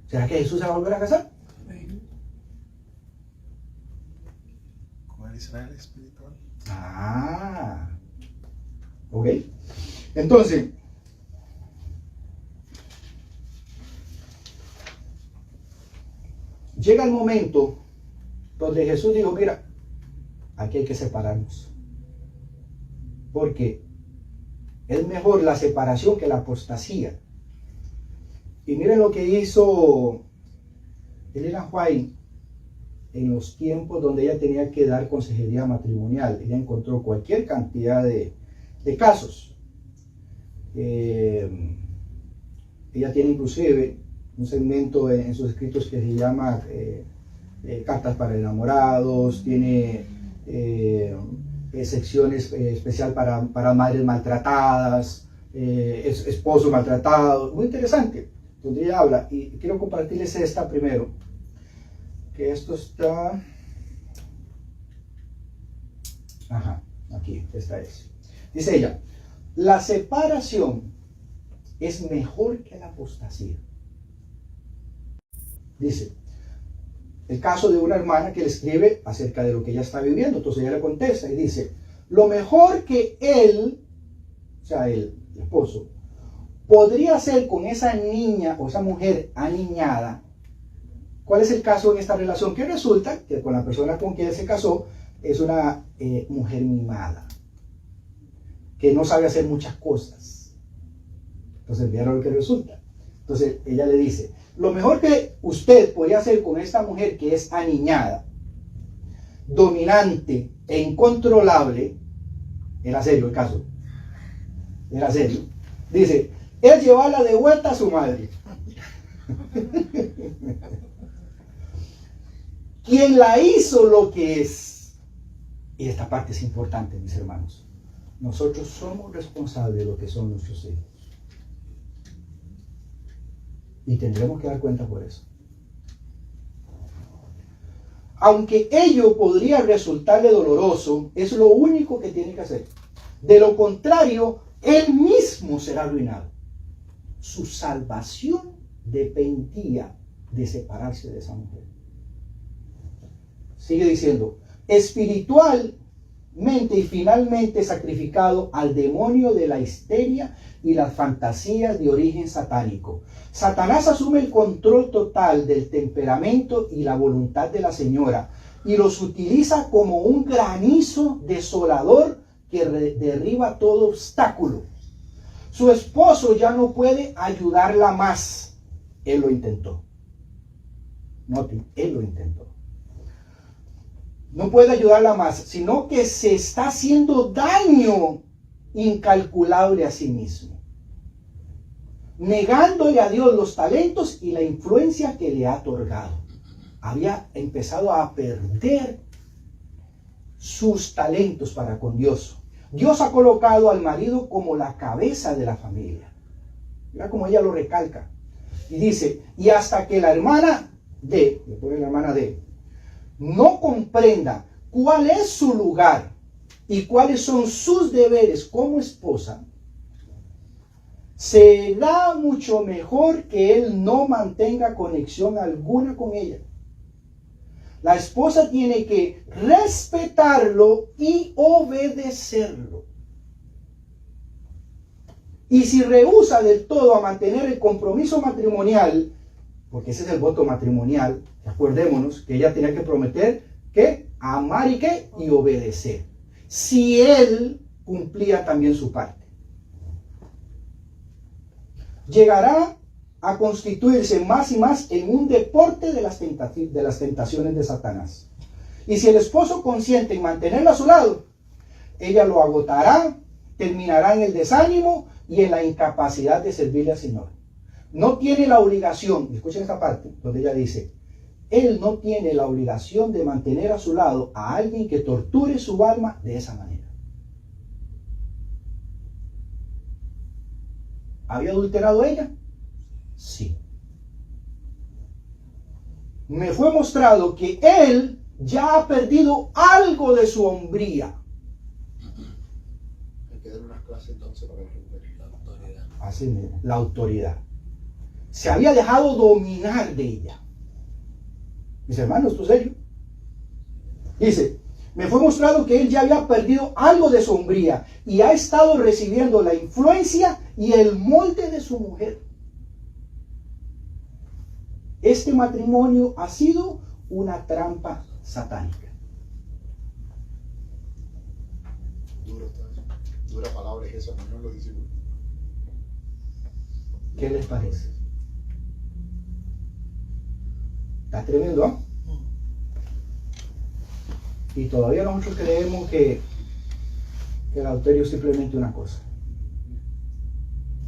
Speaker 1: ¿Será que Jesús se va a volver a casar?
Speaker 2: Con el Israel espiritual.
Speaker 1: Ok. Entonces, llega el momento donde Jesús dijo, mira, aquí hay que separarnos. Porque es mejor la separación que la apostasía. Y miren lo que hizo Elena White en los tiempos donde ella tenía que dar consejería matrimonial. Ella encontró cualquier cantidad de casos. Ella tiene inclusive un segmento en sus escritos que se llama Cartas para enamorados, tiene secciones especial para madres maltratadas, esposos maltratados, muy interesante, donde ella habla, y quiero compartirles esta primero, que esto está, acá aquí, esta es. Dice ella, la separación es mejor que la apostasía. Dice, el caso de una hermana que le escribe acerca de lo que ella está viviendo. Entonces ella le contesta y dice, lo mejor que él, o sea, el esposo, podría hacer con esa niña o esa mujer aniñada. ¿Cuál es el caso en esta relación? Que resulta que con la persona con quien él se casó es una mujer mimada, que no sabe hacer muchas cosas. Entonces, vieron lo que resulta. Entonces, ella le dice, lo mejor que usted podría hacer con esta mujer que es aniñada, dominante e incontrolable, era serio el caso, era serio, dice, es llevarla de vuelta a su madre. Quien la hizo lo que es. Y esta parte es importante, mis hermanos. Nosotros somos responsables de lo que son nuestros hijos. Y tendremos que dar cuenta por eso. Aunque ello podría resultarle doloroso, es lo único que tiene que hacer. De lo contrario, él mismo será arruinado. Su salvación dependía de separarse de esa mujer. Sigue diciendo, espiritualmente y finalmente sacrificado al demonio de la histeria y las fantasías de origen satánico. Satanás asume el control total del temperamento y la voluntad de la señora y los utiliza como un granizo desolador que derriba todo obstáculo. Su esposo ya no puede ayudarla más. Él lo intentó. Noten, él lo intentó. No puede ayudarla más, sino que se está haciendo daño incalculable a sí mismo, negándole a Dios los talentos y la influencia que le ha otorgado. Había empezado a perder sus talentos para con Dios. Dios ha colocado al marido como la cabeza de la familia. Mira cómo ella lo recalca. Y dice, y hasta que la hermana D, le pone la hermana D, no comprenda cuál es su lugar y cuáles son sus deberes como esposa, será mucho mejor que él no mantenga conexión alguna con ella. La esposa tiene que respetarlo y obedecerlo. Y si rehúsa del todo a mantener el compromiso matrimonial, porque ese es el voto matrimonial, acordémonos que ella tenía que prometer que amar y que y obedecer. Si él cumplía también su parte, llegará a constituirse más y más en un deporte de las tentaciones de Satanás. Y si el esposo consiente en mantenerla a su lado, ella lo agotará, terminará en el desánimo y en la incapacidad de servirle al Señor. No tiene la obligación, escuchen esta parte, donde ella dice, él no tiene la obligación de mantener a su lado a alguien que torture su alma de esa manera. ¿Había adulterado ella? Sí. Me fue mostrado que él ya ha perdido algo de su hombría.
Speaker 2: Hay que dar unas clases entonces para recuperar la autoridad.
Speaker 1: Así mismo, la autoridad. Se había dejado dominar de ella. Mis hermanos, ¿tú serio? Dice, me fue mostrado que él ya había perdido algo de su hombría y ha estado recibiendo la influencia y el molde de su mujer. Este matrimonio ha sido una trampa satánica.
Speaker 2: Dura palabra es esa, no lo dice.
Speaker 1: ¿Qué les parece? Está tremendo, ¿eh? Y todavía nosotros creemos que el adulterio es simplemente una cosa.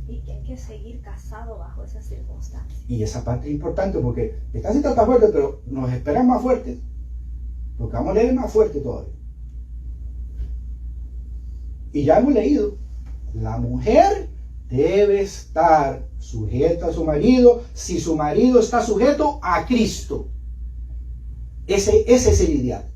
Speaker 3: Y que hay que seguir casado bajo esas circunstancias.
Speaker 1: Y esa parte es importante porque esta cita está fuerte, pero nos esperan más fuertes. Porque vamos a leer más fuerte todavía. Y ya hemos leído, la mujer debe estar sujeta a su marido si su marido está sujeto a Cristo. Ese es el ideal.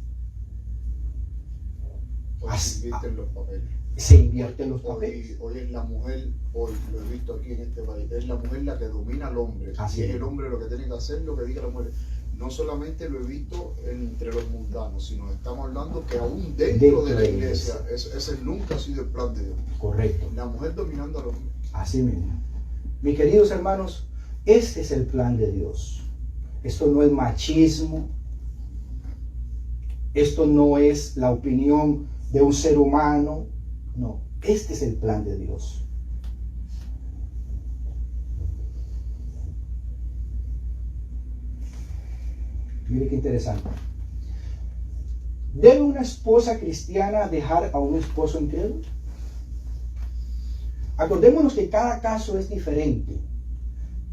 Speaker 4: Se invierten los papeles.
Speaker 1: Se invierten los papeles.
Speaker 4: Hoy es la mujer, hoy lo he visto aquí en este país, es la mujer la que domina al hombre.
Speaker 1: Así
Speaker 4: y es
Speaker 1: es.
Speaker 4: el hombre lo que tiene que hacer, lo que diga la mujer. No solamente lo he visto entre los mundanos, sino estamos hablando que aún dentro de la iglesia, ese nunca ha sido el plan de Dios.
Speaker 1: Correcto.
Speaker 4: La mujer dominando al hombre.
Speaker 1: Así mismo. Mis queridos hermanos, este es el plan de Dios. Esto no es machismo. Esto no es la opinión de un ser humano. No, este es el plan de Dios. Mire qué interesante. ¿Debe una esposa cristiana dejar a un esposo incrédulo? Acordémonos que cada caso es diferente.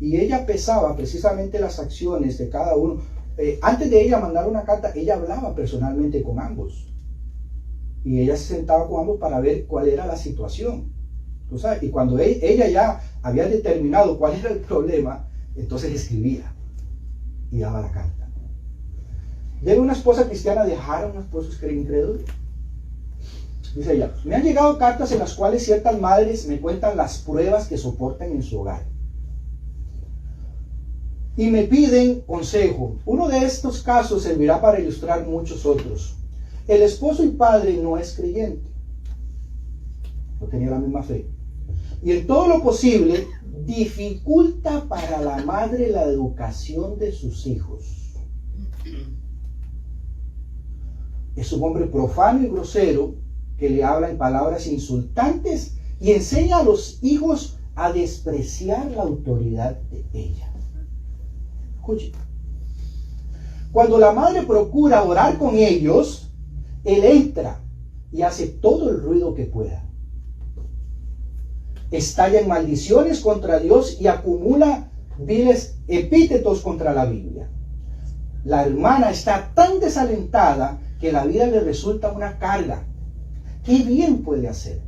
Speaker 1: Y ella pesaba precisamente las acciones de cada uno. Antes de ella mandar una carta, ella hablaba personalmente con ambos. Y ella se sentaba con ambos para ver cuál era la situación. ¿Tú sabes? Y cuando ella ya había determinado cuál era el problema, entonces escribía y daba la carta. ¿Debe una esposa cristiana dejar a un esposo incrédulo? Dice ella, me han llegado cartas en las cuales ciertas madres me cuentan las pruebas que soportan en su hogar. Y me piden consejo. Uno de estos casos servirá para ilustrar muchos otros. El esposo y padre no es creyente. No tenía la misma fe. Y en todo lo posible dificulta para la madre la educación de sus hijos. Es un hombre profano y grosero que le habla en palabras insultantes y enseña a los hijos a despreciar la autoridad de ella. Escuche. Cuando la madre procura orar con ellos, él entra y hace todo el ruido que pueda. Estalla en maldiciones contra Dios y acumula viles epítetos contra la Biblia. La hermana está tan desalentada que la vida le resulta una carga. ¿Qué bien puede hacer?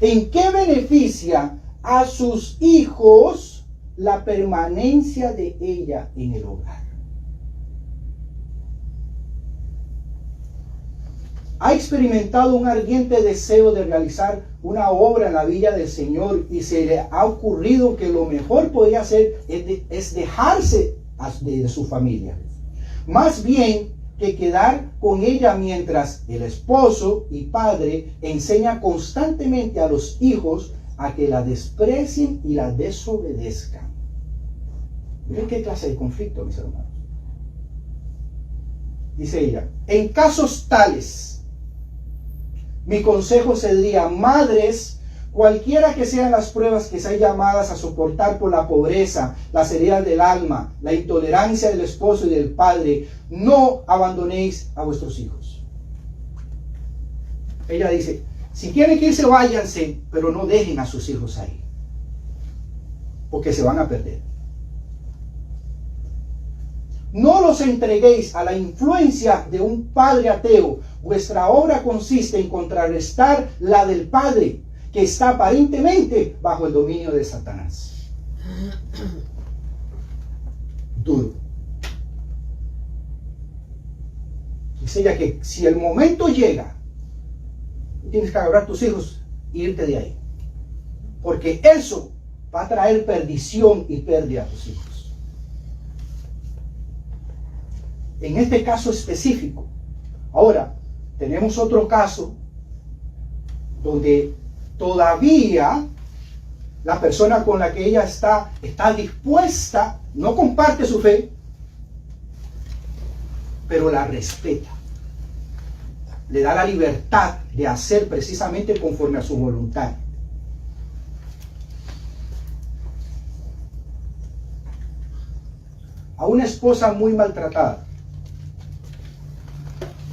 Speaker 1: ¿En qué beneficia a sus hijos la permanencia de ella en el hogar? Ha experimentado un ardiente deseo de realizar una obra en la villa del Señor y se le ha ocurrido que lo mejor podría hacer es dejarse de su familia. Más bien que quedar con ella mientras el esposo y padre enseña constantemente a los hijos a que la desprecien y la desobedezcan. Miren qué clase de conflicto, mis hermanos. Dice ella, en casos tales, mi consejo sería, madres, cualquiera que sean las pruebas que sean llamadas a soportar por la pobreza, las heridas del alma, la intolerancia del esposo y del padre, no abandonéis a vuestros hijos. Ella dice, si quieren que irse, váyanse, pero no dejen a sus hijos ahí, porque se van a perder. No los entreguéis a la influencia de un padre ateo. Vuestra obra consiste en contrarrestar la del padre, que está aparentemente bajo el dominio de Satanás. Duro. Dice ella que si el momento llega, tienes que agarrar a tus hijos e irte de ahí, porque eso va a traer perdición y pérdida a tus hijos. En este caso específico. Ahora, tenemos otro caso donde todavía la persona con la que ella está dispuesta, no comparte su fe, pero la respeta. Le da la libertad de hacer precisamente conforme a su voluntad. A una esposa muy maltratada.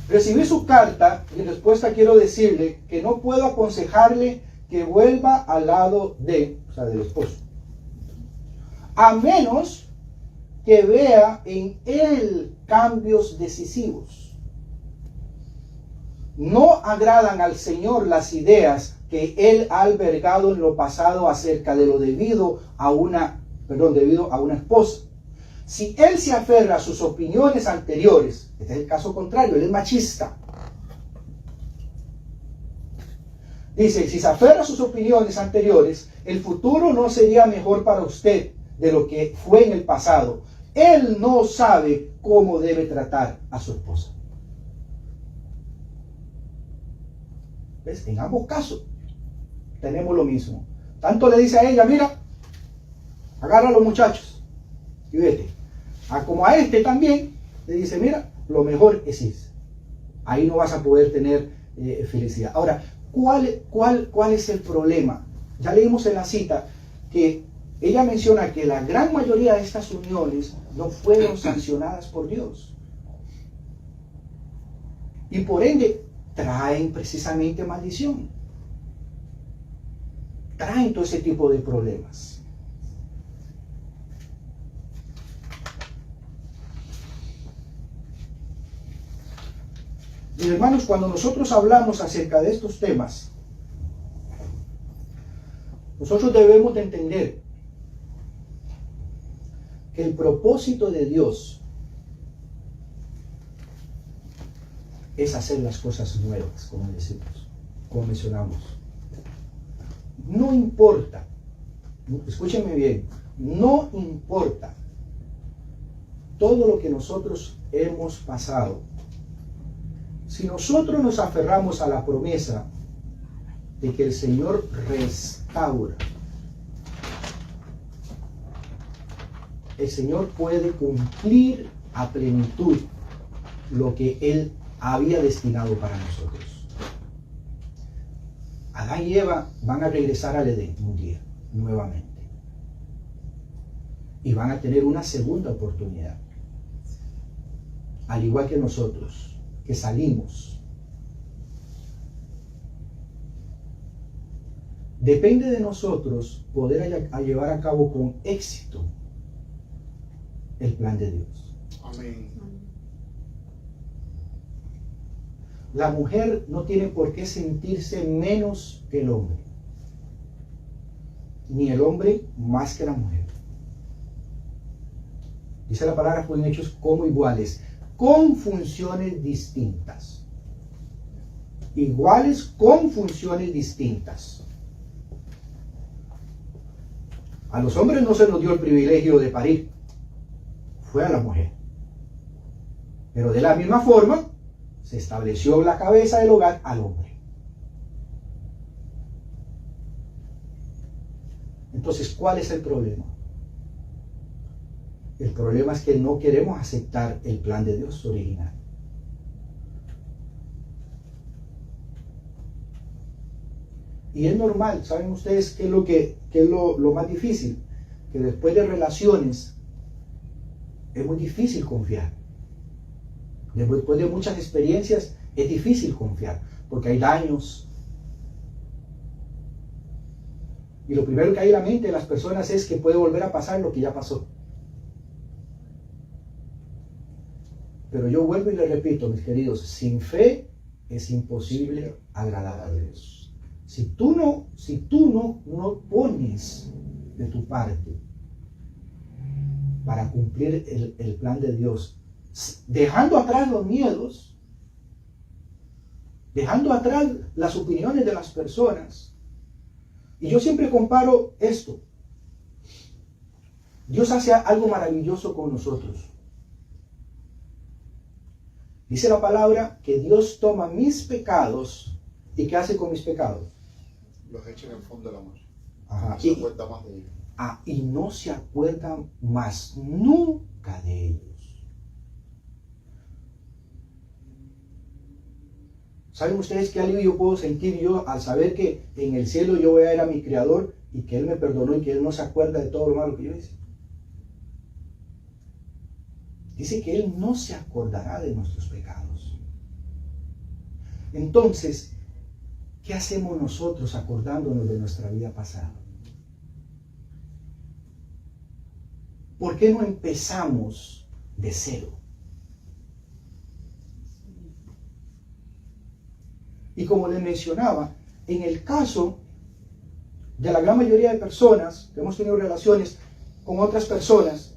Speaker 1: Recibí su carta y en respuesta quiero decirle que no puedo aconsejarle que vuelva al lado del esposo, a menos que vea en él cambios decisivos. No agradan al Señor las ideas que él ha albergado en lo pasado acerca de lo debido a una esposa. Si él se aferra a sus opiniones anteriores, este es el caso contrario, él es machista. Dice, si se aferra a sus opiniones anteriores, el futuro no sería mejor para usted de lo que fue en el pasado. Él no sabe cómo debe tratar a su esposa. ¿Ves? En ambos casos tenemos lo mismo. Tanto le dice a ella, mira, agarra a los muchachos y vete. Como a este también le dice, mira, lo mejor es irse. Ahí no vas a poder tener felicidad. Ahora, ¿cuál es el problema? Ya leímos en la cita que ella menciona que la gran mayoría de estas uniones no fueron sancionadas por Dios. Y por ende, traen precisamente maldición. Traen todo ese tipo de problemas. Mis hermanos, cuando nosotros hablamos acerca de estos temas, nosotros debemos de entender que el propósito de Dios es hacer las cosas nuevas, como decimos, como mencionamos. No importa, escúchenme bien, no importa todo lo que nosotros hemos pasado. Si nosotros nos aferramos a la promesa de que el Señor restaura, el Señor puede cumplir a plenitud lo que Él había destinado para nosotros. Adán y Eva van a regresar al Edén un día, nuevamente. Y van a tener una segunda oportunidad. Al igual que nosotros, que salimos. Depende de nosotros poder llevar a cabo con éxito el plan de Dios.
Speaker 4: Amén.
Speaker 1: La mujer no tiene por qué sentirse menos que el hombre, ni el hombre más que la mujer. Dice la palabra, fueron hechos como iguales, con funciones distintas. Iguales con funciones distintas. A los hombres no se nos dio el privilegio de parir, fue a la mujer. Pero de la misma forma, se estableció la cabeza del hogar al hombre. Entonces, ¿cuál es el problema? El problema es que no queremos aceptar el plan de Dios original. Y es normal, ¿saben ustedes qué es lo más difícil? Que después de relaciones es muy difícil confiar. Después de muchas experiencias es difícil confiar, porque hay daños. Y lo primero que hay en la mente de las personas es que puede volver a pasar lo que ya pasó. Pero yo vuelvo y le repito, mis queridos, sin fe es imposible agradar a Dios. Si tú no pones de tu parte para cumplir el plan de Dios, dejando atrás los miedos, dejando atrás las opiniones de las personas. Y yo siempre comparo esto. Dios hace algo maravilloso con nosotros. Dice la palabra que Dios toma mis pecados. ¿Y qué hace con mis pecados?
Speaker 4: Los echa en el fondo de la mar.
Speaker 1: Ajá.
Speaker 4: No se acuerda más de ellos.
Speaker 1: Y no se acuerda más nunca de ellos. ¿Saben ustedes qué alivio yo puedo sentir yo al saber que en el cielo yo voy a ver a mi Creador y que Él me perdonó y que Él no se acuerda de todo lo malo que yo hice? Dice que Él no se acordará de nuestros pecados. Entonces, ¿qué hacemos nosotros acordándonos de nuestra vida pasada? ¿Por qué no empezamos de cero? Y como les mencionaba, en el caso de la gran mayoría de personas que hemos tenido relaciones con otras personas,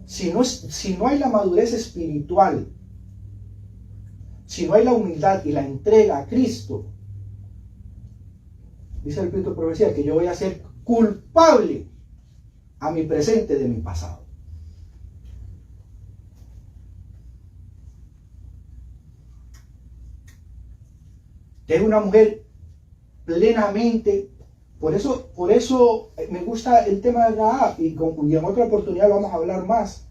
Speaker 1: si no hay la madurez espiritual, si no hay la humildad y la entrega a Cristo, dice el Espíritu de profecía, que yo voy a ser culpable a mi presente de mi pasado. Es una mujer plenamente, por eso me gusta el tema de Rahab, y en otra oportunidad lo vamos a hablar más.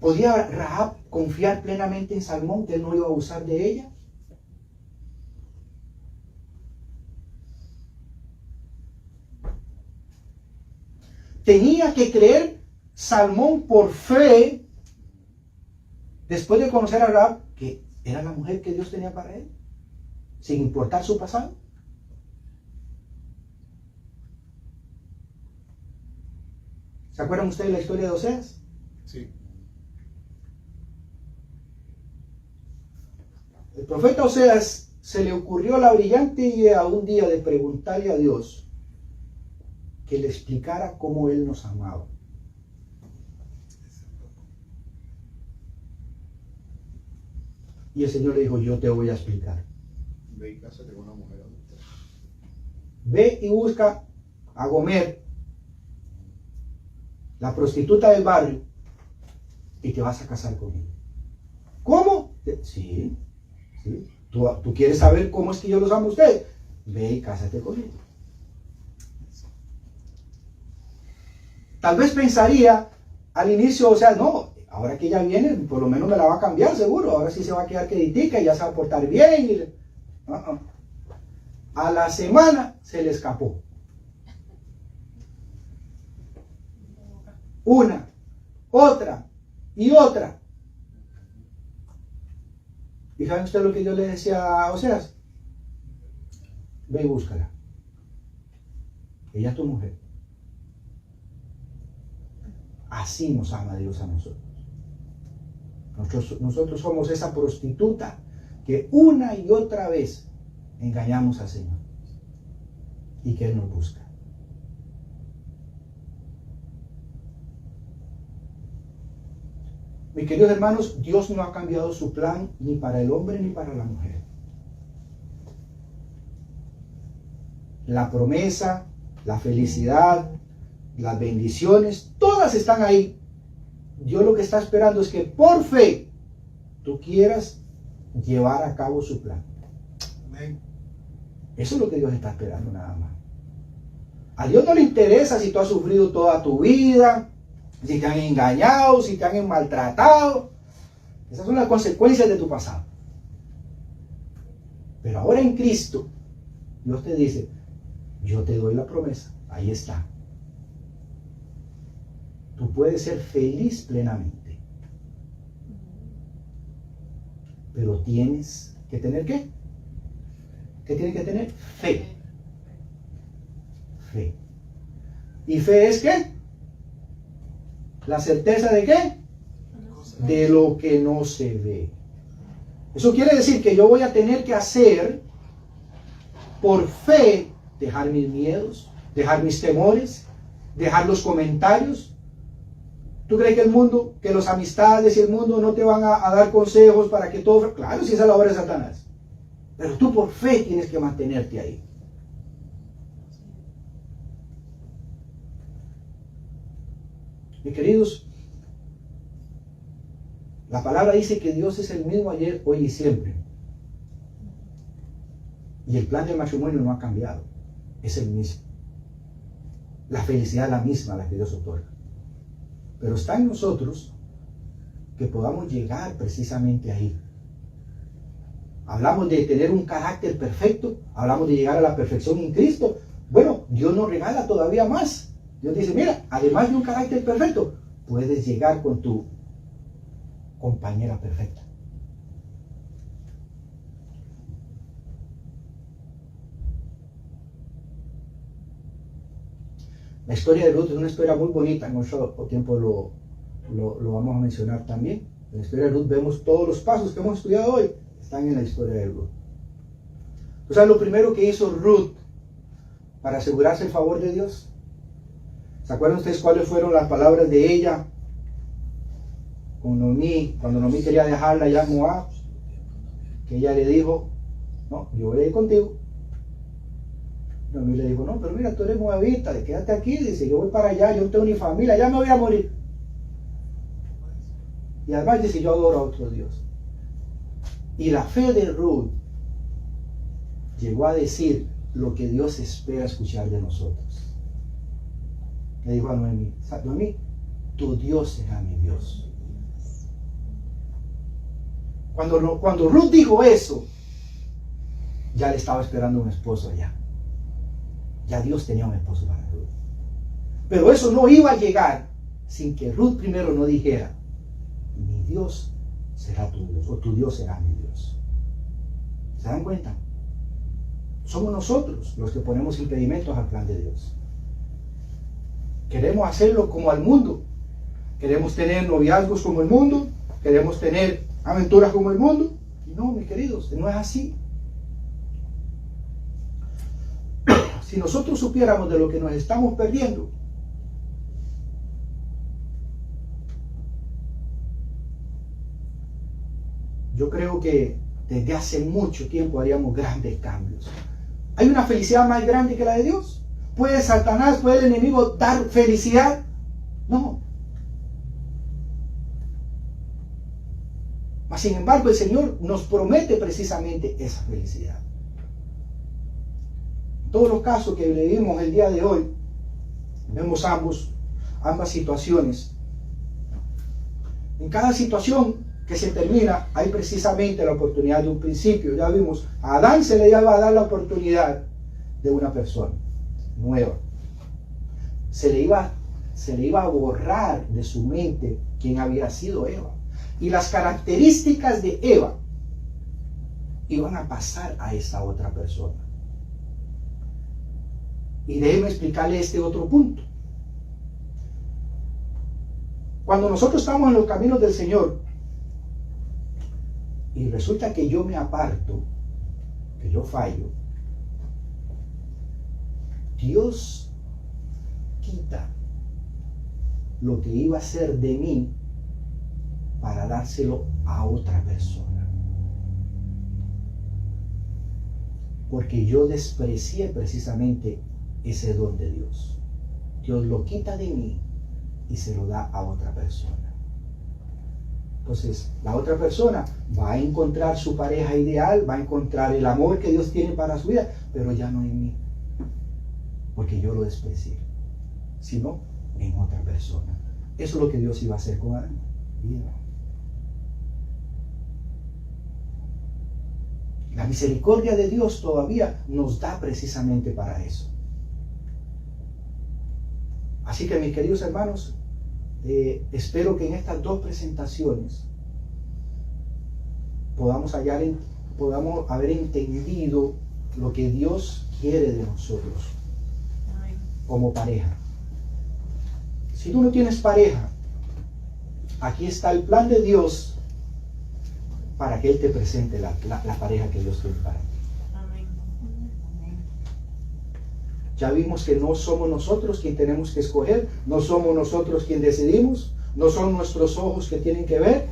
Speaker 1: ¿Podía Rahab confiar plenamente en Salmón, que él no iba a abusar de ella? Tenía que creer Salmón por fe, después de conocer a Rahab, que era la mujer que Dios tenía para él, sin importar su pasado. ¿Se acuerdan ustedes de la historia de Oseas?
Speaker 2: Sí.
Speaker 1: El profeta Oseas se le ocurrió la brillante idea un día de preguntarle a Dios que le explicara cómo Él nos amaba. Y el Señor le dijo, yo te voy a explicar.
Speaker 4: Ve y cásate con una mujer adulta.
Speaker 1: Ve y busca a Gomer, la prostituta del barrio, y te vas a casar con ella. ¿Cómo? Sí. ¿Tú quieres saber cómo es que yo los amo a ustedes? Ve y cásate con ella. Tal vez pensaría al inicio, o sea, no, ahora que ella viene, por lo menos me la va a cambiar seguro, ahora sí se va a quedar queditica y ya se va a portar bien. A la semana se le escapó. Una, otra y otra. ¿Y saben ustedes lo que yo le decía a Oseas? Ve y búscala. Ella es tu mujer. Así nos ama Dios a nosotros. Nosotros somos esa prostituta que una y otra vez engañamos al Señor y que Él nos busca. Mis queridos hermanos, Dios no ha cambiado su plan ni para el hombre ni para la mujer. La promesa, la felicidad, las bendiciones, todas están ahí. Dios lo que está esperando es que por fe tú quieras llevar a cabo su plan.
Speaker 2: Amén.
Speaker 1: Eso es lo que Dios está esperando nada más. A Dios no le interesa si tú has sufrido toda tu vida, si te han engañado, si te han maltratado. Esas son las consecuencias de tu pasado. Pero ahora en Cristo, Dios te dice, yo te doy la promesa, ahí está. Tú puedes ser feliz plenamente. Pero tienes que tener ¿qué? ¿Qué tienes que tener? Fe. Fe. ¿Y fe es qué? ¿La certeza de qué? De lo que no se ve. Eso quiere decir que yo voy a tener que hacer por fe, dejar mis miedos, dejar mis temores, dejar los comentarios. ¿Tú crees que el mundo, que las amistades y el mundo no te van a dar consejos para que todo... Claro, si esa es la obra de Satanás. Pero tú por fe tienes que mantenerte ahí. Mis queridos, la palabra dice que Dios es el mismo ayer, hoy y siempre. Y el plan del matrimonio no ha cambiado. Es el mismo. La felicidad es la misma, la que Dios otorga. Pero está en nosotros que podamos llegar precisamente ahí. Hablamos de tener un carácter perfecto, hablamos de llegar a la perfección en Cristo. Bueno, Dios nos regala todavía más. Dios dice, mira, además de un carácter perfecto, puedes llegar con tu compañera perfecta. La historia de Ruth es una historia muy bonita, en otro tiempo lo vamos a mencionar también. En la historia de Ruth vemos todos los pasos que hemos estudiado hoy, están en la historia de Ruth. O sea, lo primero que hizo Ruth para asegurarse el favor de Dios. ¿Se acuerdan ustedes cuáles fueron las palabras de ella con Noemí, cuando Noemí quería dejarla allá en Moab? Que ella le dijo, no, yo voy a ir contigo. Noemí le dijo, no, pero mira, tú eres moabita, quédate aquí, dice, yo voy para allá, yo no tengo ni familia, ya me voy a morir. Y además dice, yo adoro a otro Dios. Y la fe de Ruth llegó a decir lo que Dios espera escuchar de nosotros. Le dijo a Noemí, Noemí, tu Dios será mi Dios. Cuando Ruth dijo eso, ya le estaba esperando un esposo allá. Ya Dios tenía un esposo para Ruth. Pero eso no iba a llegar sin que Ruth primero no dijera, mi Dios será tu Dios, o tu Dios será mi Dios. ¿Se dan cuenta? Somos nosotros los que ponemos impedimentos al plan de Dios. Queremos hacerlo como al mundo. Queremos tener noviazgos como el mundo. Queremos tener aventuras como el mundo. Y no, mis queridos, no es así. Si nosotros supiéramos de lo que nos estamos perdiendo, yo creo que desde hace mucho tiempo haríamos grandes cambios. ¿Hay una felicidad más grande que la de Dios? ¿Puede Satanás, puede el enemigo dar felicidad? No. Mas sin embargo, el Señor nos promete precisamente esa felicidad. En todos los casos que leímos el día de hoy, vemos ambas situaciones. En cada situación que se termina, hay precisamente la oportunidad de un principio. Ya vimos, a Adán se le iba a dar la oportunidad de una persona nueva. Se le iba a borrar de su mente quién había sido Eva. Y las características de Eva iban a pasar a esa otra persona. Y déjeme explicarle este otro punto. Cuando nosotros estamos en los caminos del Señor y resulta que yo me aparto, que yo fallo, Dios quita lo que iba a ser de mí para dárselo a otra persona. Porque yo desprecié precisamente ese don de Dios. Dios lo quita de mí y se lo da a otra persona. Entonces, la otra persona va a encontrar su pareja ideal, va a encontrar el amor que Dios tiene para su vida, pero ya no en mí, porque yo lo desprecié, sino en otra persona. Eso es lo que Dios iba a hacer con Adán y Eva. La misericordia de Dios todavía nos da precisamente para eso. Así que, mis queridos hermanos, espero que en estas dos presentaciones podamos haber entendido lo que Dios quiere de nosotros como pareja. Si tú no tienes pareja, aquí está el plan de Dios para que Él te presente la pareja que Dios tiene para ti. Ya vimos que no somos nosotros quien tenemos que escoger, no somos nosotros quien decidimos, no son nuestros ojos que tienen que ver,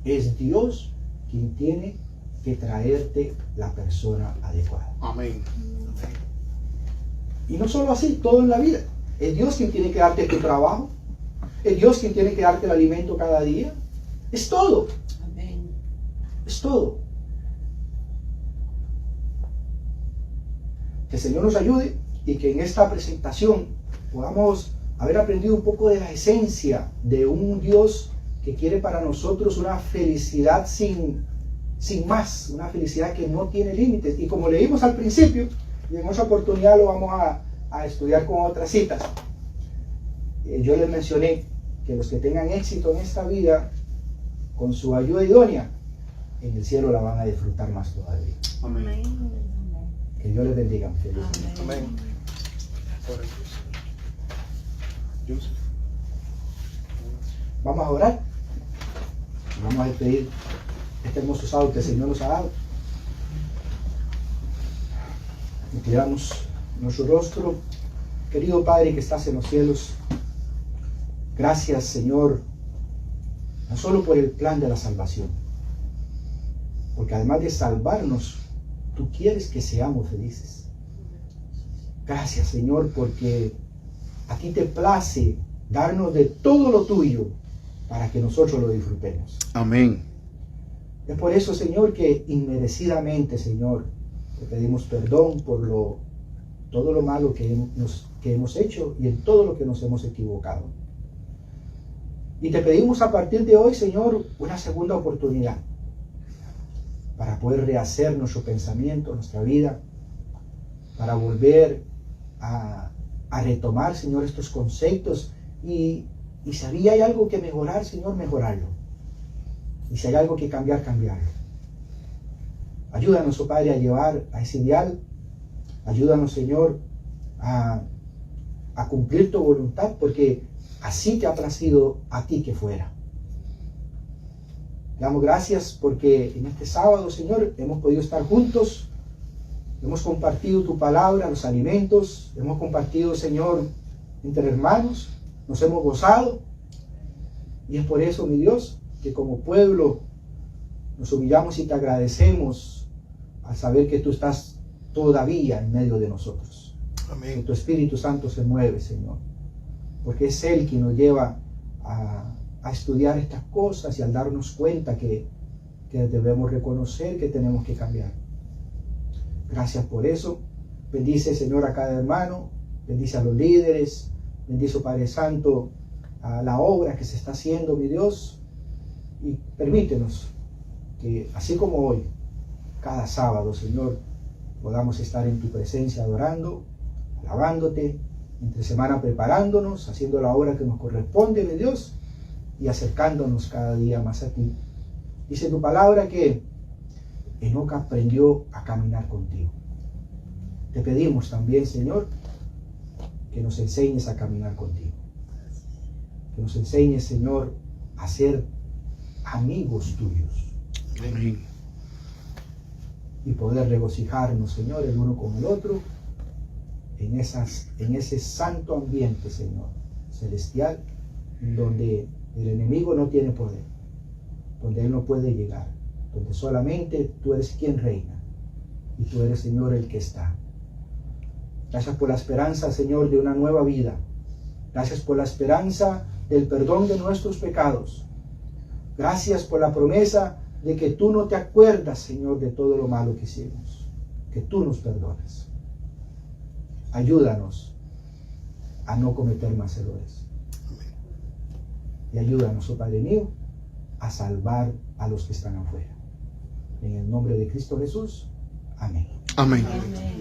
Speaker 1: es Dios quien tiene que traerte la persona adecuada.
Speaker 4: Amén.
Speaker 1: Y no solo así, todo en la vida. Es Dios quien tiene que darte tu trabajo, es Dios quien tiene que darte el alimento cada día, es todo.
Speaker 5: Amén.
Speaker 1: Es todo. Que el Señor nos ayude y que en esta presentación podamos haber aprendido un poco de la esencia de un Dios que quiere para nosotros una felicidad sin más, una felicidad que no tiene límites. Y como leímos al principio, y en esa oportunidad lo vamos a estudiar con otras citas, yo les mencioné que los que tengan éxito en esta vida, con su ayuda idónea, en el cielo la van a disfrutar más todavía.
Speaker 4: Amén.
Speaker 1: Que Dios les bendiga.
Speaker 2: Amén.
Speaker 1: Vamos a orar. Vamos a despedir este hermoso sábado que el Señor nos ha dado. Inclinamos nuestro rostro. Querido Padre que estás en los cielos, gracias, Señor, no solo por el plan de la salvación, porque además de salvarnos, tú quieres que seamos felices. Gracias, Señor, porque a ti te place darnos de todo lo tuyo para que nosotros lo disfrutemos.
Speaker 4: Amén.
Speaker 1: Es por eso, Señor, que inmerecidamente, Señor, te pedimos perdón por todo lo malo que hemos hecho y en todo lo que nos hemos equivocado. Y te pedimos a partir de hoy, Señor, una segunda oportunidad para poder rehacer nuestro pensamiento, nuestra vida, para volver a retomar, Señor, estos conceptos y si hay algo que mejorar, Señor, mejorarlo. Y si hay algo que cambiar, cambiarlo. Ayúdanos, oh Padre, a llevar a ese ideal. Ayúdanos, Señor, a cumplir tu voluntad, porque así te ha placido a ti que fuera. Te damos gracias porque en este sábado, Señor, hemos podido estar juntos. Hemos compartido tu palabra, los alimentos. Hemos compartido, Señor, entre hermanos. Nos hemos gozado. Y es por eso, mi Dios, que como pueblo nos humillamos y te agradecemos al saber que tú estás todavía en medio de nosotros.
Speaker 2: Amén.
Speaker 1: Que tu Espíritu Santo se mueve, Señor. Porque es Él quien nos lleva a estudiar estas cosas y al darnos cuenta que debemos reconocer que tenemos que cambiar. Gracias por eso. Bendice, Señor, a cada hermano. Bendice a los líderes. Bendice, Padre Santo, a la obra que se está haciendo, mi Dios. Y permítenos que, así como hoy, cada sábado, Señor, podamos estar en tu presencia adorando, alabándote, entre semana preparándonos, haciendo la obra que nos corresponde, mi Dios, y acercándonos cada día más a ti. Dice tu palabra que Enoc aprendió a caminar contigo. Te pedimos también, Señor, que nos enseñes a caminar contigo. Que nos enseñes, Señor, a ser amigos tuyos.
Speaker 4: Amén.
Speaker 1: Y poder regocijarnos, Señor, el uno con el otro, en ese santo ambiente, Señor, celestial, donde el enemigo no tiene poder, donde él no puede llegar, donde solamente tú eres quien reina y tú eres, Señor, el que está. Gracias por la esperanza, Señor, de una nueva vida. Gracias por la esperanza del perdón de nuestros pecados. Gracias por la promesa de que tú no te acuerdas, Señor, de todo lo malo que hicimos, que tú nos perdonas. Ayúdanos a no cometer más errores. Y ayúdanos, oh Padre mío, a salvar a los que están afuera. En el nombre de Cristo Jesús. Amén.
Speaker 4: Amén.
Speaker 3: Amén.